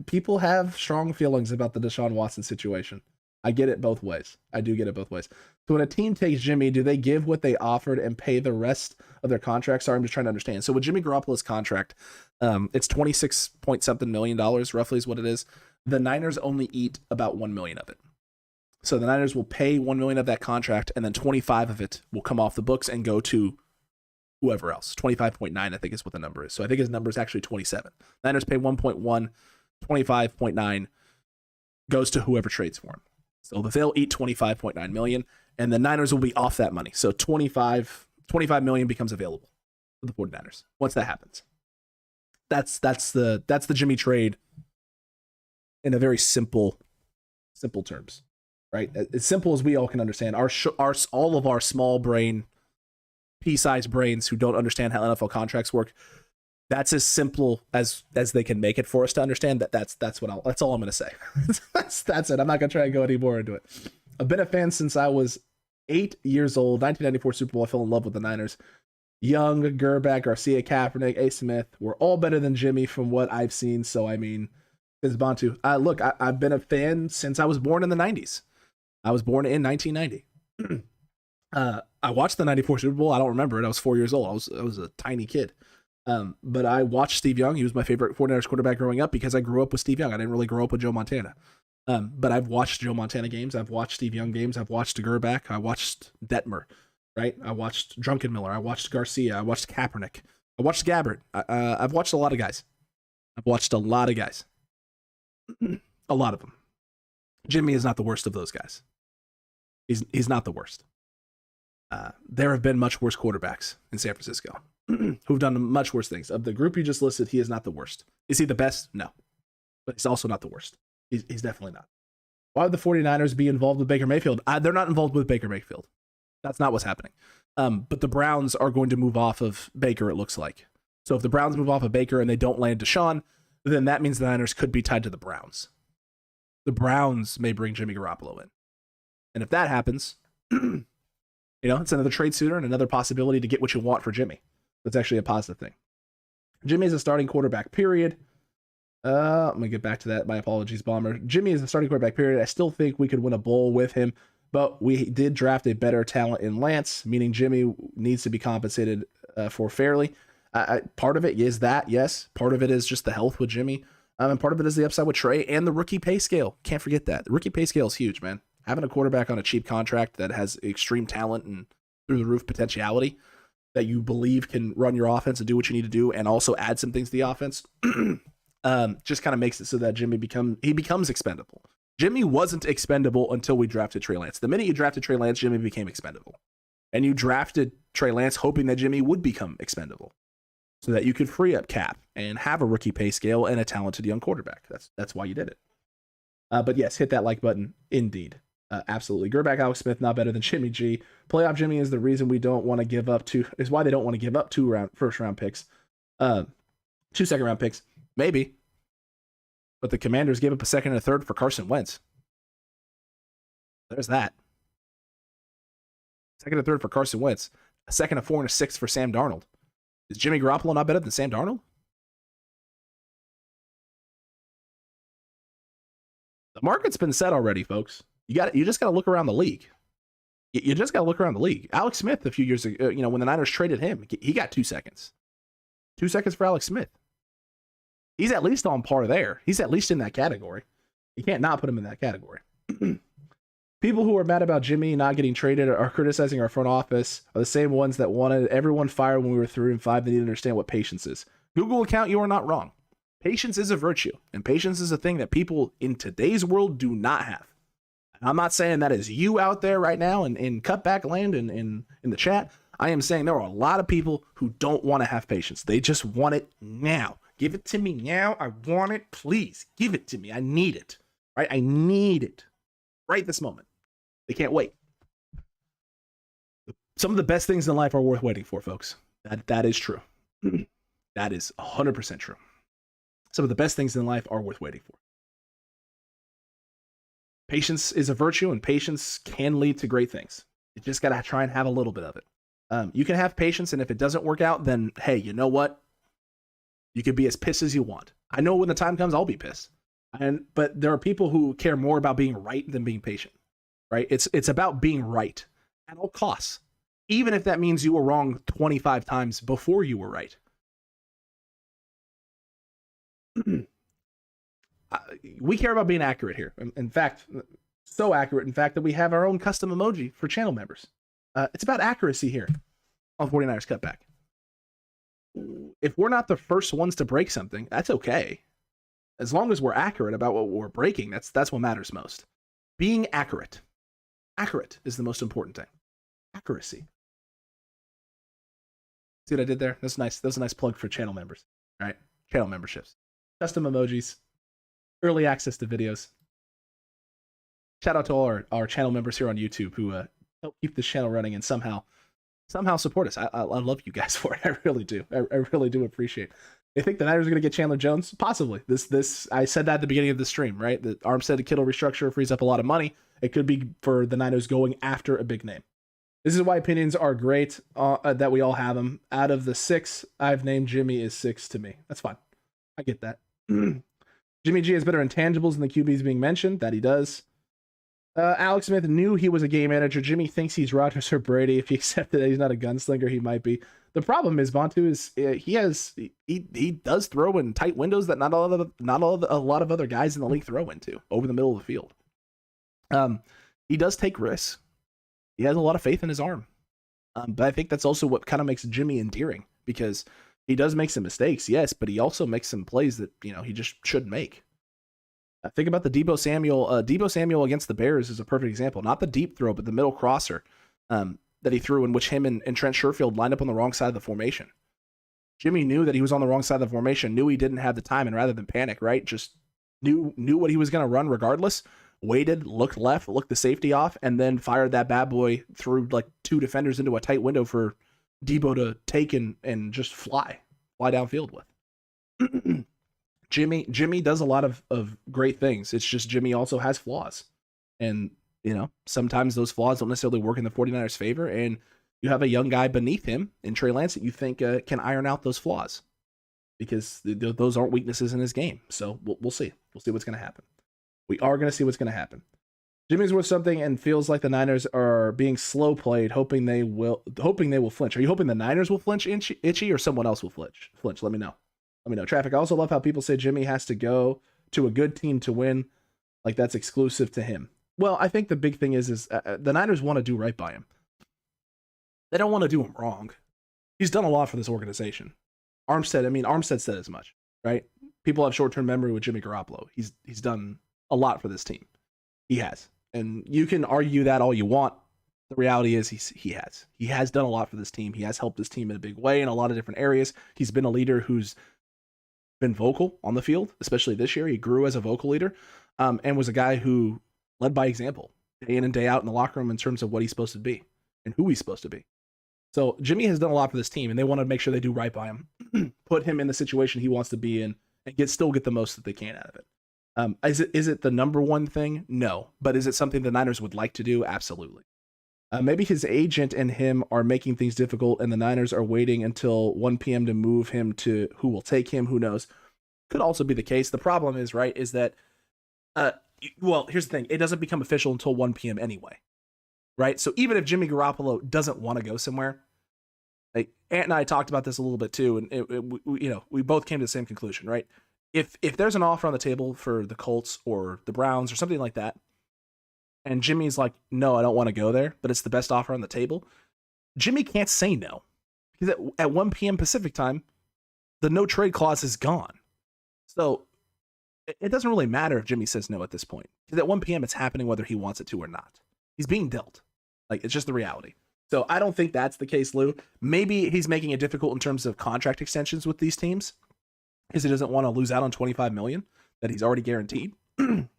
People have strong feelings about the Deshaun Watson situation. I get it both ways. I do get it both ways. So when a team takes Jimmy, do they give what they offered and pay the rest of their contract? Sorry, I'm just trying to understand. So with Jimmy Garoppolo's contract, it's $26 point something million roughly is what it is. The Niners only eat about $1 million of it. So the Niners will pay $1 million of that contract, and then 25 of it will come off the books and go to whoever else. 25.9, I think is what the number is. So I think his number is actually 27. Niners pay 1.1, 25.9 goes to whoever trades for him. So they'll eat 25.9 million, and the Niners will be off that money. So 25 million becomes available for the 49ers once that happens. That's the Jimmy trade in a very simple terms, right? As simple as we all can understand. All of our small brain, pea-sized brains who don't understand how NFL contracts work, that's as simple as they can make it for us to understand. That's all I'm going to say. that's it. I'm not going to try and go any more into it. I've been a fan since I was 8 years old. 1994 Super Bowl, I fell in love with the Niners. Young, Gerback, Garcia, Kaepernick, A. Smith were all better than Jimmy from what I've seen. So, I mean, it's Bantu. Look, I've been a fan since I was born in the 90s. I was born in 1990. I watched the 94 Super Bowl. I don't remember it. I was 4 years old. I was a tiny kid. But I watched Steve Young. He was my favorite 49ers quarterback growing up because I grew up with Steve Young. I didn't really grow up with Joe Montana. But I've watched Joe Montana games. I've watched Steve Young games. I've watched Gerback. I watched Detmer, right? I watched Drunkenmiller. I watched Garcia. I watched Kaepernick. I watched Gabbert. I've watched a lot of guys. A lot of them. Jimmy is not the worst of those guys. He's not the worst. There have been much worse quarterbacks in San Francisco who've done much worse things. Of the group you just listed, he is not the worst. Is he the best? No. But he's also not the worst. He's definitely not. Why would the 49ers be involved with Baker Mayfield? They're not involved with Baker Mayfield. That's not what's happening. But the Browns are going to move off of Baker, it looks like. So if the Browns move off of Baker and they don't land Deshaun, then that means the Niners could be tied to the Browns. The Browns may bring Jimmy Garoppolo in. And if that happens, it's another trade suitor and another possibility to get what you want for Jimmy. That's actually a positive thing. Jimmy is a starting quarterback, period. I'm going to get back to that. My apologies, Bomber. Jimmy is a starting quarterback, period. I still think we could win a bowl with him, but we did draft a better talent in Lance, meaning Jimmy needs to be compensated for fairly. Part of it is that, yes. Part of it is just the health with Jimmy. And part of it is the upside with Trey and the rookie pay scale. Can't forget that. The rookie pay scale is huge, man. Having a quarterback on a cheap contract that has extreme talent and through-the-roof potentiality that you believe can run your offense and do what you need to do and also add some things to the offense just kind of makes it so that Jimmy becomes expendable. Jimmy wasn't expendable until we drafted Trey Lance. The minute you drafted Trey Lance, Jimmy became expendable. And you drafted Trey Lance hoping that Jimmy would become expendable. so that you could free up cap and have a rookie pay scale and a talented young quarterback. That's why you did it. But yes, hit that like button. Indeed. Absolutely. Gerback Alex Smith, not better than Jimmy G. Playoff Jimmy is the reason we don't want to give up is why they don't want to give up 2 first round picks. 2 second round picks. Maybe. But the Commanders gave up a second and a third for Carson Wentz. There's that. Second and third for Carson Wentz. A second, a 4, and a 6 for Sam Darnold. Is Jimmy Garoppolo not better than Sam Darnold? The market's been set already, folks. You just got to look around the league. You just got to look around the league. Alex Smith, a few years ago, when the Niners traded him, he got 2 seconds. 2 seconds for Alex Smith. He's at least on par there. He's at least in that category. You can't not put him in that category. People who are mad about Jimmy not getting traded or criticizing our front office are the same ones that wanted everyone fired when we were 3-5. They need to understand what patience is. Google account, you are not wrong. Patience is a virtue, and patience is a thing that people in today's world do not have. And I'm not saying that is you out there right now in cutback land and in the chat. I am saying there are a lot of people who don't want to have patience. They just want it now. Give it to me now. I want it. Please give it to me. I need it. Right? I need it right this moment. They can't wait. Some of the best things in life are worth waiting for, folks. That is true. That is 100% true. Some of the best things in life are worth waiting for. Patience is a virtue, and patience can lead to great things. You just got to try and have a little bit of it. You can have patience, and if it doesn't work out, then, hey, you know what? You can be as pissed as you want. I know when the time comes, I'll be pissed. But there are people who care more about being right than being patient, right? It's about being right at all costs, even if that means you were wrong 25 times before you were right. We care about being accurate here. In fact, so accurate, in fact, that we have our own custom emoji for channel members. It's about accuracy here on 49ers Cutback. If we're not the first ones to break something, that's okay. As long as we're accurate about what we're breaking, that's what matters most. Being accurate. Accurate is the most important thing. Accuracy. See what I did there? That's nice. That was a nice plug for channel members. All right? Channel memberships. Custom emojis. Early access to videos. Shout out to all our channel members here on YouTube who help keep this channel running and somehow support us. I love you guys for it. I really do. I really do appreciate it. They think the Niners are going to get Chandler Jones? Possibly. This I said that at the beginning of the stream, right? The Armstead to Kittle restructure frees up a lot of money. It could be for the Niners going after a big name. This is why opinions are great, that we all have them. Out of the 6 I've named, Jimmy is 6 to me. That's fine. I get that. Jimmy G has better intangibles than the QBs being mentioned. That he does. Alex Smith knew he was a game manager. Jimmy thinks he's Rodgers or Brady. If he accepted that he's not a gunslinger, he might be. The problem is Vontae is he does throw in tight windows that not a lot of other guys in the league throw into over the middle of the field. He does take risks. He has a lot of faith in his arm. But I think that's also what kind of makes Jimmy endearing, because he does make some mistakes, yes, but he also makes some plays that he just shouldn't make. Think about the Deebo Samuel. Deebo Samuel against the Bears is a perfect example. Not the deep throw, but the middle crosser that he threw, in which him and Trent Sherfield lined up on the wrong side of the formation. Jimmy knew that he was on the wrong side of the formation, knew he didn't have the time, and rather than panic, right, just knew what he was going to run regardless, waited, looked left, looked the safety off, and then fired that bad boy through like 2 defenders into a tight window for Deebo to take and just fly downfield with. Jimmy does a lot of great things. It's just Jimmy also has flaws. And, sometimes those flaws don't necessarily work in the 49ers' favor. And you have a young guy beneath him in Trey Lance that you think can iron out those flaws, because those aren't weaknesses in his game. So we'll see. We'll see what's going to happen. We are going to see what's going to happen. Jimmy's worth something and feels like the Niners are being slow played, hoping they will flinch. Are you hoping the Niners will flinch, Itchy, or someone else will flinch? Let me know. Traffic. I also love how people say Jimmy has to go to a good team to win, like that's exclusive to him. Well, I think the big thing is the Niners want to do right by him. They don't want to do him wrong. He's done a lot for this organization. Armstead said as much, right? People have short-term memory with Jimmy Garoppolo. He's done a lot for this team. He has. And you can argue that all you want. The reality is he has done a lot for this team. He has helped this team in a big way in a lot of different areas. He's been a leader who's been vocal on the field, especially this year. He grew as a vocal leader, and was a guy who led by example day in and day out in the locker room in terms of what he's supposed to be and who he's supposed to be. So Jimmy has done a lot for this team, and they want to make sure they do right by him, put him in the situation he wants to be in, and still get the most that they can out of it. Is it the number one thing? No. But is it something the Niners would like to do? Absolutely. Maybe his agent and him are making things difficult, and the Niners are waiting until 1 p.m. to move him to who will take him. Who knows? Could also be the case. The problem is, right, is that, well, here's the thing. It doesn't become official until 1 p.m. anyway, right? So even if Jimmy Garoppolo doesn't want to go somewhere, like Ant and I talked about this a little bit too, and we both came to the same conclusion, right? If there's an offer on the table for the Colts or the Browns or something like that, and Jimmy's like, no, I don't want to go there, but it's the best offer on the table, Jimmy can't say no. Because at 1 p.m. Pacific time, the no trade clause is gone. So it doesn't really matter if Jimmy says no at this point. Because at 1 p.m. it's happening whether he wants it to or not. He's being dealt. Like, it's just the reality. So I don't think that's the case, Lou. Maybe he's making it difficult in terms of contract extensions with these teams because he doesn't want to lose out on $25 million that he's already guaranteed.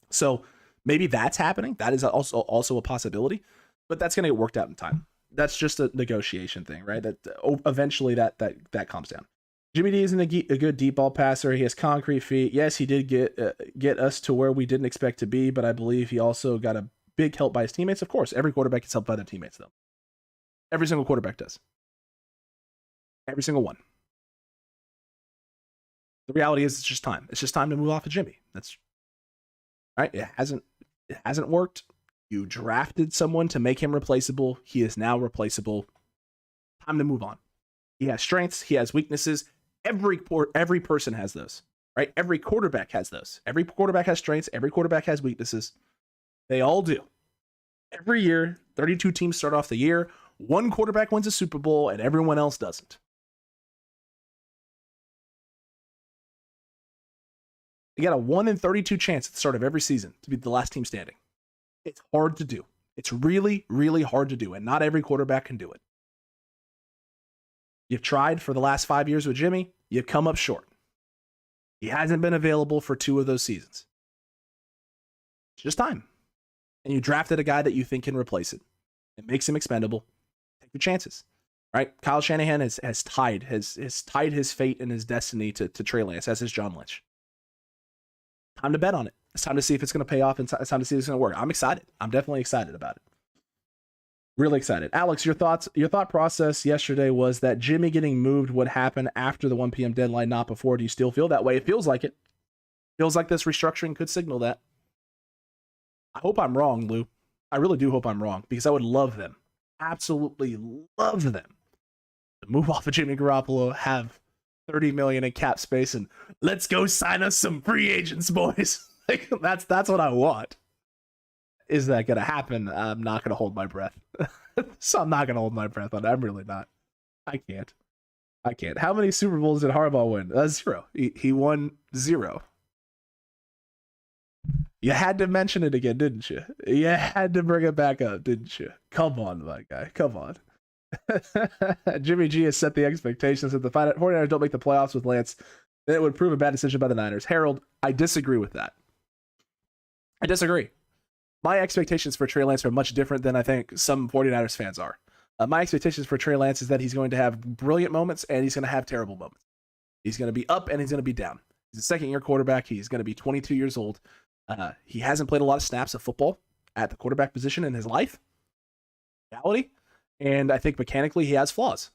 So maybe that's happening. That is also a possibility, but that's going to get worked out in time. That's just a negotiation thing, right? That eventually that calms down. Jimmy D isn't a good deep ball passer. He has concrete feet. Yes, he did get us to where we didn't expect to be, but I believe he also got a big help by his teammates. Of course, every quarterback gets helped by their teammates, though. Every single quarterback does. Every single one. The reality is, it's just time. It's just time to move off of Jimmy. That's right. It hasn't worked. You drafted someone to make him replaceable. He is now replaceable. Time to move on. He has strengths. He has weaknesses. Every person has those, right? Every quarterback has those. Every quarterback has strengths. Every quarterback has weaknesses. They all do. Every year, 32 teams start off the year. One quarterback wins a Super Bowl and everyone else doesn't. You got a 1 in 32 chance at the start of every season to be the last team standing. It's hard to do. It's really, really hard to do, and not every quarterback can do it. You've tried for the last 5 years with Jimmy. You've come up short. He hasn't been available for 2 of those seasons. It's just time. And you drafted a guy that you think can replace it. It makes him expendable. Take your chances. Right? Kyle Shanahan has tied his fate and his destiny to Trey Lance, as is John Lynch. Time to bet on it. It's time to see if it's going to pay off, and it's time to see if it's going to work. I'm excited. I'm definitely excited about it. Really excited. Alex, your thought process yesterday was that Jimmy getting moved would happen after the 1 p.m. deadline, not before. Do you still feel that way? It feels like it. Feels like this restructuring could signal that. I hope I'm wrong, Lou. I really do hope I'm wrong, because I would love them, absolutely love them, to move off of Jimmy Garoppolo, have $30 million in cap space, and let's go sign us some free agents, boys. Like, that's what I want. Is that gonna happen? I'm not gonna hold my breath. So I'm not gonna hold my breath on it. I'm really not. I can't. How many Super Bowls did Harbaugh win? 0. He won 0. You had to mention it again, didn't you? You had to bring it back up, didn't you? Come on, my guy. Come on. Jimmy G has set the expectations. If the 49ers don't make the playoffs with Lance, then it would prove a bad decision by the Niners. Harold, I disagree with that. I disagree. My expectations for Trey Lance are much different than I think some 49ers fans are. My expectations for Trey Lance is that he's going to have brilliant moments and he's going to have terrible moments. He's going to be up and he's going to be down. He's a second-year quarterback. He's going to be 22 years old. He hasn't played a lot of snaps of football at the quarterback position in his life. Reality. And I think mechanically he has flaws.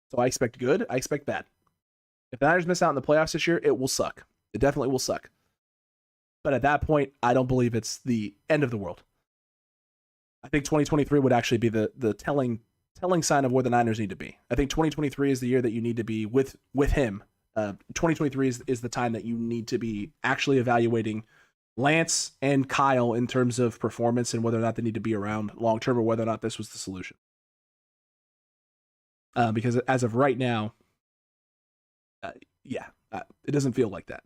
So I expect good. I expect bad. If the Niners miss out in the playoffs this year, it will suck. It definitely will suck. But at that point, I don't believe it's the end of the world. I think 2023 would actually be the telling sign of where the Niners need to be. I think 2023 is the year that you need to be with him. 2023 is the time that you need to be actually evaluating Lance and Kyle in terms of performance and whether or not they need to be around long term or whether or not this was the solution. Because as of right now, it doesn't feel like that.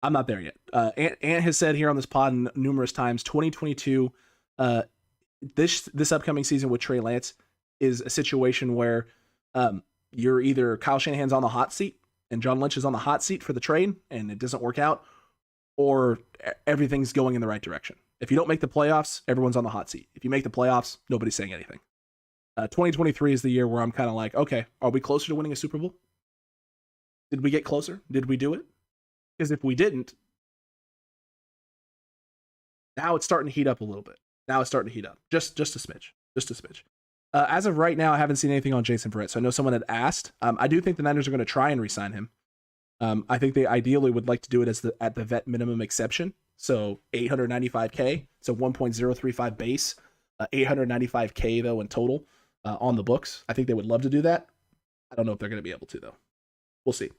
I'm not there yet. Ant has said here on this pod numerous times, 2022 this upcoming season with Trey Lance is a situation where you're either Kyle Shanahan's on the hot seat and John Lynch is on the hot seat for the trade and it doesn't work out, or everything's going in the right direction. If you don't make the playoffs, everyone's on the hot seat. If you make the playoffs, nobody's saying anything. 2023 is the year where I'm kind of like, okay, are we closer to winning a Super Bowl? Did we get closer? Did we do it? Because if we didn't, now it's starting to heat up a little bit. Now it's starting to heat up. Just a smidge. Just a smidge. As of right now, I haven't seen anything on Jason Verrett. So I know someone had asked. I do think the Niners are going to try and re-sign him. I think they ideally would like to do it as at the vet minimum exception. So $895K. So 1.035 base. $895K though in total on the books. I think they would love to do that. I don't know if they're going to be able to though. We'll see.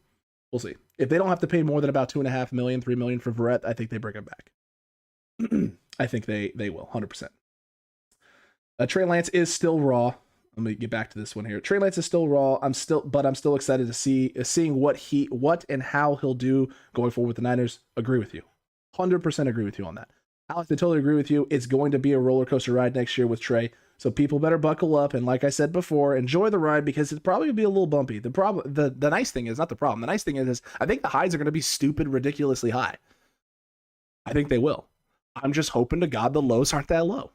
We'll see. If they don't have to pay more than about $2.5 million, $3 million for Verrett, I think they bring him back. I think they will 100%. Trey Lance is still raw. Let me get back to this one here. Trey Lance is still raw. I'm still excited to seeing what and how he'll do going forward with the Niners. Agree with you. 100% agree with you on that. Alex, I totally agree with you. It's going to be a roller coaster ride next year with Trey. So people better buckle up. And like I said before, enjoy the ride because it's probably going to be a little bumpy. The nice thing is not the problem. The nice thing is I think the highs are going to be stupid, ridiculously high. I think they will. I'm just hoping to God the lows aren't that low.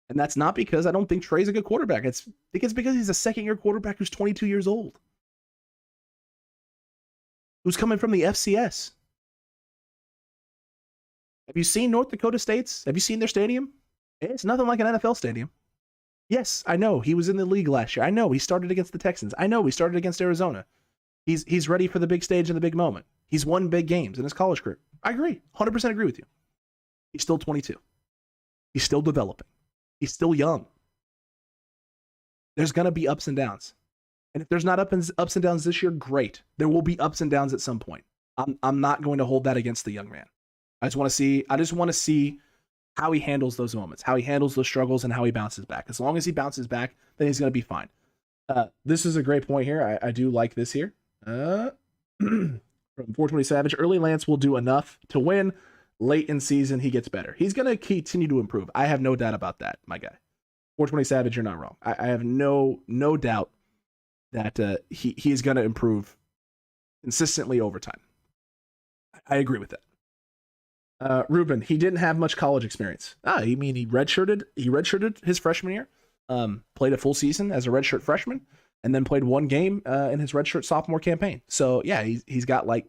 And that's not because I don't think Trey's a good quarterback. It's because he's a second-year quarterback who's 22 years old. Who's coming from the FCS. Have you seen North Dakota State's? Have you seen their stadium? It's nothing like an NFL stadium. Yes, I know. He was in the league last year. I know. He started against the Texans. I know. He started against Arizona. He's ready for the big stage and the big moment. He's won big games in his college career. I agree. 100% agree with you. He's still 22. He's still developing. He's still young. There's going to be ups and downs. And if there's not ups and downs this year, great. There will be ups and downs at some point. I'm not going to hold that against the young man. I just want to see how he handles those moments, how he handles those struggles, and how he bounces back. As long as he bounces back, then he's going to be fine. This is a great point here. I do like this here. From 420 Savage, early Lance will do enough to win. Late in season, he gets better. He's going to continue to improve. I have no doubt about that, my guy. 420 Savage, you're not wrong. I have no doubt that he's going to improve consistently over time. I agree with that. Ruben, he didn't have much college experience. He redshirted his freshman year, played a full season as a redshirt freshman, and then played one game in his redshirt sophomore campaign. So yeah, he's got like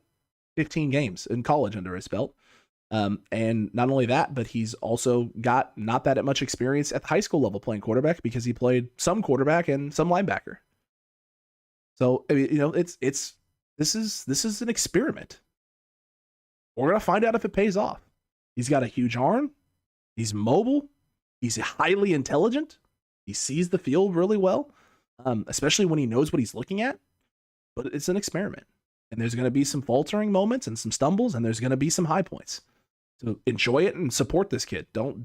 15 games in college under his belt. And not only that, but he's also got not that much experience at the high school level playing quarterback because he played some quarterback and some linebacker. So I mean, this is an experiment. We're gonna find out if it pays off. He's got a huge arm. He's mobile. He's highly intelligent. He sees the field really well, especially when he knows what he's looking at. But it's an experiment, and there's gonna be some faltering moments and some stumbles, and there's gonna be some high points. So enjoy it and support this kid. Don't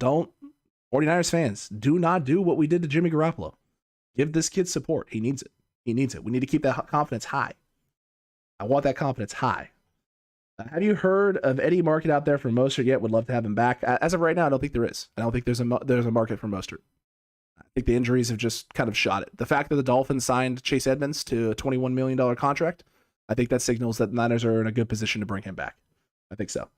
49ers fans, do not do what we did to Jimmy Garoppolo. Give this kid support. He needs it. He needs it. We need to keep that confidence high. I want that confidence high. Have you heard of Eddie Market out there for Mostert yet? Would love to have him back. As of right now, I don't think there is. I don't think there's a market for Mostert. I think the injuries have just kind of shot it. The fact that the Dolphins signed Chase Edmonds to a $21 million contract, I think that signals that the Niners are in a good position to bring him back. I think so.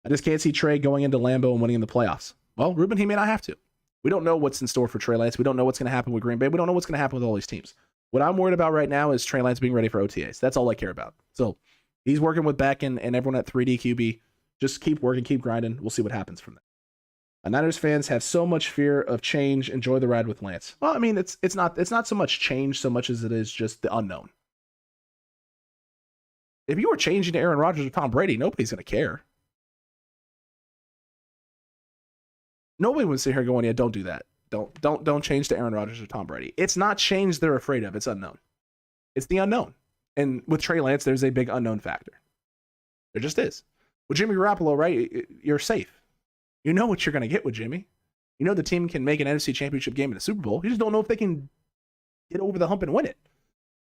I just can't see Trey going into Lambeau and winning in the playoffs. Well, Ruben, he may not have to. We don't know what's in store for Trey Lance. We don't know what's going to happen with Green Bay. We don't know what's going to happen with all these teams. What I'm worried about right now is Trey Lance being ready for OTAs. That's all I care about. So he's working with Beck and everyone at 3D QB. Just keep working, keep grinding. We'll see what happens from there. Niners fans have so much fear of change. Enjoy the ride with Lance. Well, I mean, it's not so much change so much as it is just the unknown. If you were changing to Aaron Rodgers or Tom Brady, nobody's going to care. Nobody would sit here going, yeah, don't do that. Don't change to Aaron Rodgers or Tom Brady. It's not change they're afraid of. It's unknown. It's the unknown. And with Trey Lance, there's a big unknown factor. There just is. With Jimmy Garoppolo, right, you're safe. You know what you're going to get with Jimmy. You know the team can make an NFC Championship game in a Super Bowl. You just don't know if they can get over the hump and win it.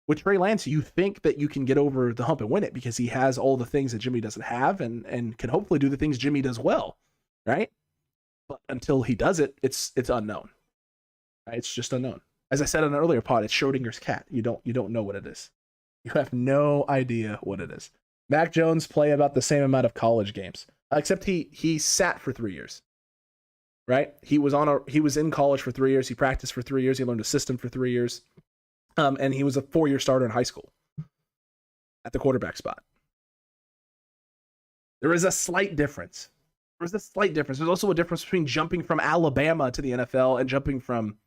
With Trey Lance, you think that you can get over the hump and win it because he has all the things that Jimmy doesn't have and can hopefully do the things Jimmy does well, right? But until he does it, it's unknown. Right? It's just unknown. As I said on an earlier pod, it's Schrodinger's cat. You don't know what it is. You have no idea what it is. Mac Jones play about the same amount of college games, except he sat for 3 years. Right? He was in college for 3 years. He practiced for 3 years. He learned a system for 3 years. And he was a 4-year starter in high school at the quarterback spot. There is a slight difference. There's also a difference between jumping from Alabama to the NFL and jumping from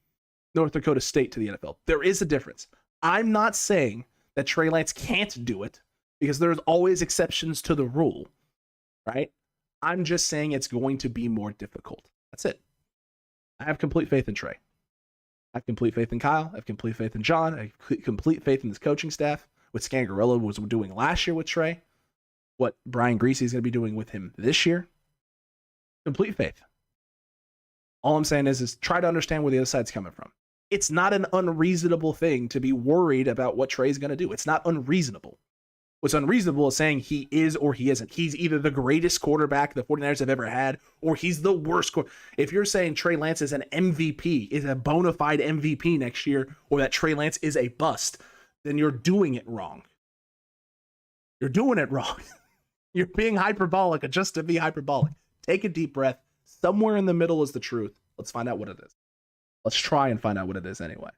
North Dakota State to the NFL. There is a difference. I'm not saying that Trey Lance can't do it because there's always exceptions to the rule, right? I'm just saying it's going to be more difficult. That's it. I have complete faith in Trey. I have complete faith in Kyle. I have complete faith in John. I have complete faith in this coaching staff. What Scangarello was doing last year with Trey. What Brian Greasy is going to be doing with him this year. Complete faith. All I'm saying is try to understand where the other side's coming from. It's not an unreasonable thing to be worried about what Trey's going to do. It's not unreasonable. What's unreasonable is saying he is or he isn't. He's either the greatest quarterback the 49ers have ever had, or he's the worst. If you're saying Trey Lance is an MVP, is a bona fide MVP next year, or that Trey Lance is a bust, then you're doing it wrong. You're doing it wrong. You're being hyperbolic just to be hyperbolic. Take a deep breath. Somewhere in the middle is the truth. Let's find out what it is. Let's try and find out what it is anyway.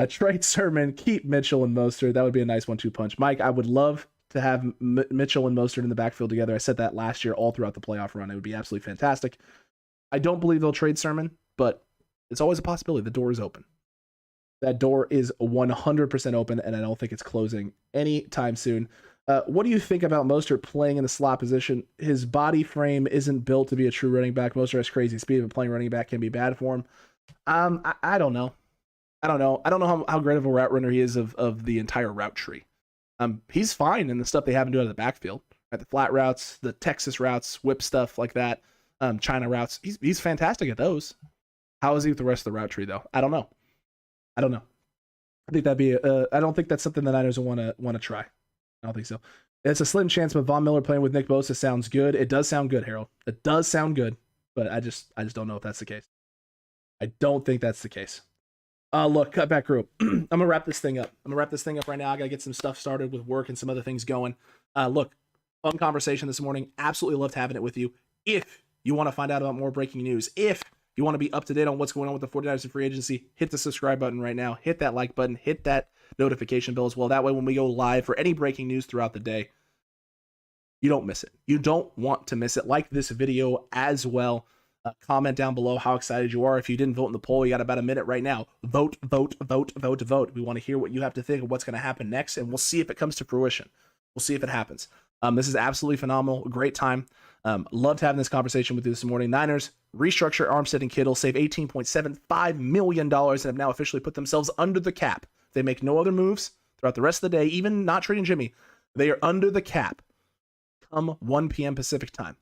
Trade Sermon, keep Mitchell and Mostert. That would be a nice 1-2 punch. Mike, I would love to have Mitchell and Mostert in the backfield together. I said that last year all throughout the playoff run. It would be absolutely fantastic. I don't believe they'll trade Sermon, but it's always a possibility. The door is open. That door is 100% open, and I don't think it's closing anytime soon. What do you think about Mostert playing in the slot position? His body frame isn't built to be a true running back. Mostert has crazy speed, but playing running back can be bad for him. I don't know. I don't know how great of a route runner he is of the entire route tree. He's fine in the stuff they have him do out of the backfield. Right? The flat routes, the Texas routes, whip stuff like that, China routes. He's fantastic at those. How is he with the rest of the route tree, though? I don't know. I think that'd be. I don't think that's something the Niners want to try. I don't think so. It's a slim chance, but Von Miller playing with Nick Bosa sounds good. It does sound good, Harold. It does sound good, but I just don't know if that's the case. I don't think that's the case. Look, Cutback group. I'm gonna wrap this thing up. Right now. I gotta get some stuff started with work and some other things going. Look, fun conversation this morning. Absolutely loved having it with you. If you want to find out about more breaking news, if you want to be up to date on what's going on with the 49ers and free agency, hit the subscribe button right now. Hit that like button. Hit that notification bell as well. That way, when we go live for any breaking news throughout the day, you don't miss it. You don't want to miss it. Like this video as well. Comment down below how excited you are. If you didn't vote in the poll, you got about a minute right now. Vote. We want to hear what you have to think of what's going to happen next, and we'll see if it comes to fruition. We'll see if it happens. This is absolutely phenomenal. Great time. Loved having this conversation with you this morning. Niners restructure Armstead and Kittle, save $18.75 million, and have now officially put themselves under the cap. If they make no other moves throughout the rest of the day, even not trading Jimmy, they are under the cap come 1 p.m. Pacific time.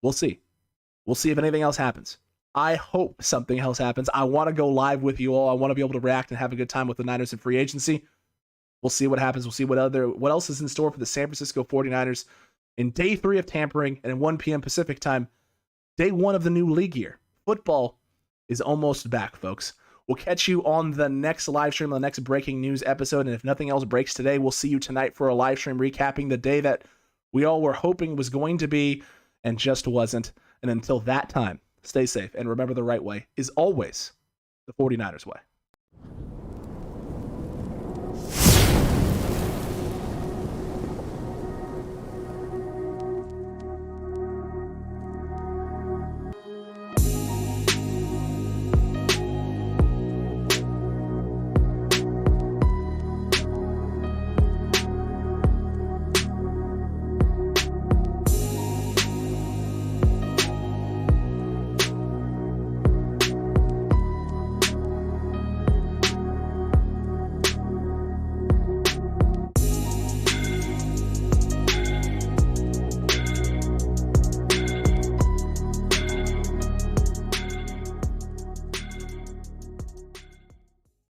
We'll see. We'll see if anything else happens. I hope something else happens. I want to go live with you all. I want to be able to react and have a good time with the Niners in free agency. We'll see what happens. We'll see what else is in store for the San Francisco 49ers in day 3 of tampering and at 1 p.m. Pacific time, day 1 of the new league year. Football is almost back, folks. We'll catch you on the next live stream, on the next breaking news episode. And if nothing else breaks today, we'll see you tonight for a live stream recapping the day that we all were hoping was going to be and just wasn't. And until that time, stay safe and remember the right way is always the 49ers way.